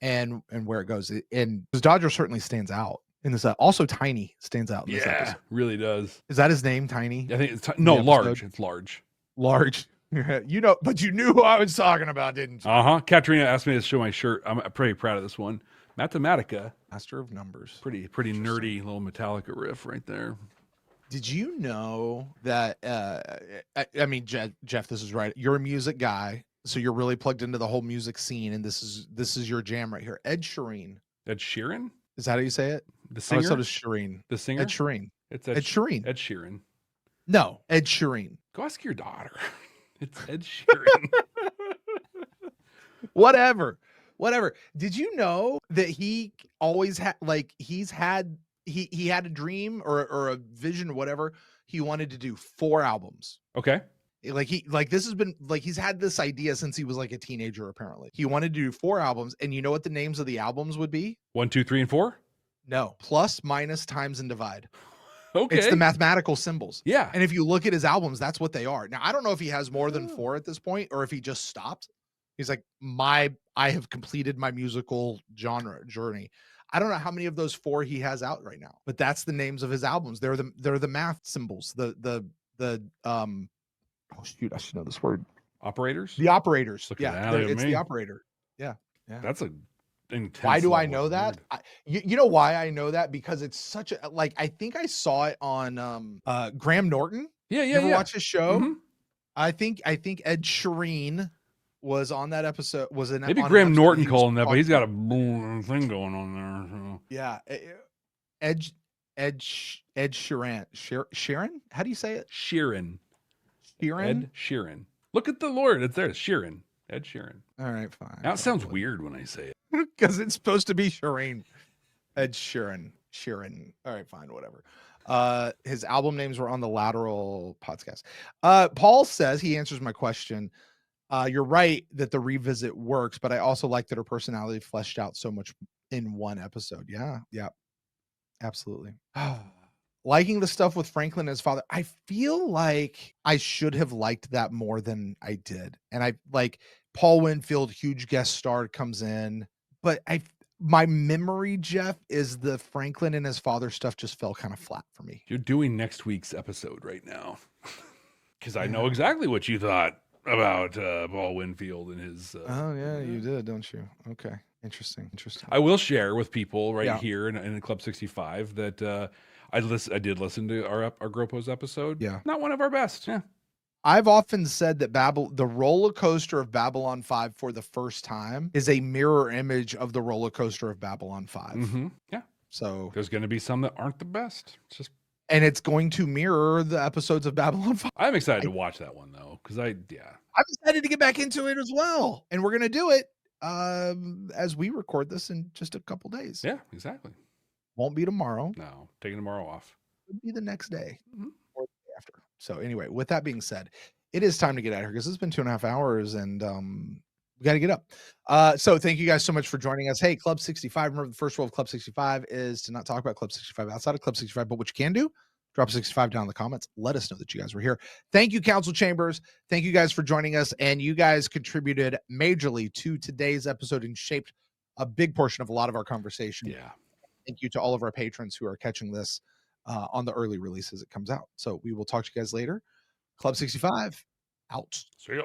and where it goes? And because Dodger certainly stands out in this. Also, Tiny stands out in this episode. Really does. Is that his name, Tiny? I think it's large. It's large. Large. You know, but you knew who I was talking about, didn't you? Katerina asked me to show my shirt. I'm pretty proud of this one. Mathematica, Master of Numbers. Pretty nerdy little Metallica riff right there. Did you know that? I mean, Jeff, this is right. You're a music guy, so you're really plugged into the whole music scene, and this is your jam right here. Ed Sheeran. Ed Sheeran? Is that how you say it? The singer. So does Shireen. The singer. Ed Sheeran. It's Ed Sheeran. Ed Sheeran. No, Ed Sheeran. Go ask your daughter. It's Ed Sheeran. Whatever. Did you know that he always had, like, he had a dream or a vision or whatever, he wanted to do 4 albums. Okay. He's had this idea since he was like a teenager. Apparently he wanted to do 4 albums, and you know what the names of the albums would be? 1, 2, 3, and 4. No, plus, minus, times, and divide. Okay. It's the mathematical symbols. Yeah. And if you look at his albums, that's what they are. Now, I don't know if he has more than 4 at this point, or if he just stopped. He's like, I have completed my musical genre journey. I don't know how many of those 4 he has out right now, but that's the names of his albums. They're the math symbols. Oh shoot, I should know this word. Operators? The operators. Look Yeah. It's the operator. Yeah. That's a intense. Why do I know that? You know why I know that? Because it's such a, like, I think I saw it on Graham Norton. Yeah. You ever watch his show? Mm-hmm. I think Ed Sheeran was on that episode. Was in Maybe on an Graham episode Norton he was calling that, but he's got a talking- boom thing going on there. So. Yeah, Ed Sheeran. How do you say it? Sheeran. Sheeran. Ed Sheeran. Look at the Lord. It's there. Sheeran. Ed Sheeran. All right, fine. Now it sounds weird when I say it. Because it's supposed to be Shireen. Ed Sheeran. Sheeran. All right, fine, whatever. His album names were on the Lateral podcast. Paul says, he answers my question. You're right that the revisit works, but I also like that her personality fleshed out so much in one episode. Yeah, absolutely. Liking the stuff with Franklin and his father. I feel like I should have liked that more than I did. And I like Paul Winfield, huge guest star, comes in, but my memory, Jeff, is the Franklin and his father stuff just fell kind of flat for me. You're doing next week's episode right now. Because I know exactly what you thought about Paul Winfield and his... oh, yeah, you did, don't you? Okay. Interesting. I will share with people here in Club 65 that I did listen to our Gropos episode. Yeah. Not one of our best. Yeah. I've often said that the roller coaster of Babylon 5 for the first time is a mirror image of the roller coaster of Babylon 5. Mm-hmm. Yeah. So there's going to be some that aren't the best. And it's going to mirror the episodes of Babylon 5. I'm excited to watch that one though, because I'm excited to get back into it as well. And we're going to do it as we record this in just a couple days. Yeah, exactly. Won't be tomorrow. No, taking tomorrow off. It'll be the next day or the day after. So anyway, with that being said, it is time to get out of here because it's been 2.5 hours and we got to get up. So thank you guys so much for joining us. Hey, Club 65. Remember, the first rule of Club 65 is to not talk about Club 65 outside of Club 65, but what you can do, drop 65 down in the comments. Let us know that you guys were here. Thank you, Council Chambers. Thank you guys for joining us. And you guys contributed majorly to today's episode and shaped a big portion of a lot of our conversation. Yeah. Thank you to all of our patrons who are catching this on the early release as it comes out. So we will talk to you guys later. Club 65 out. See ya.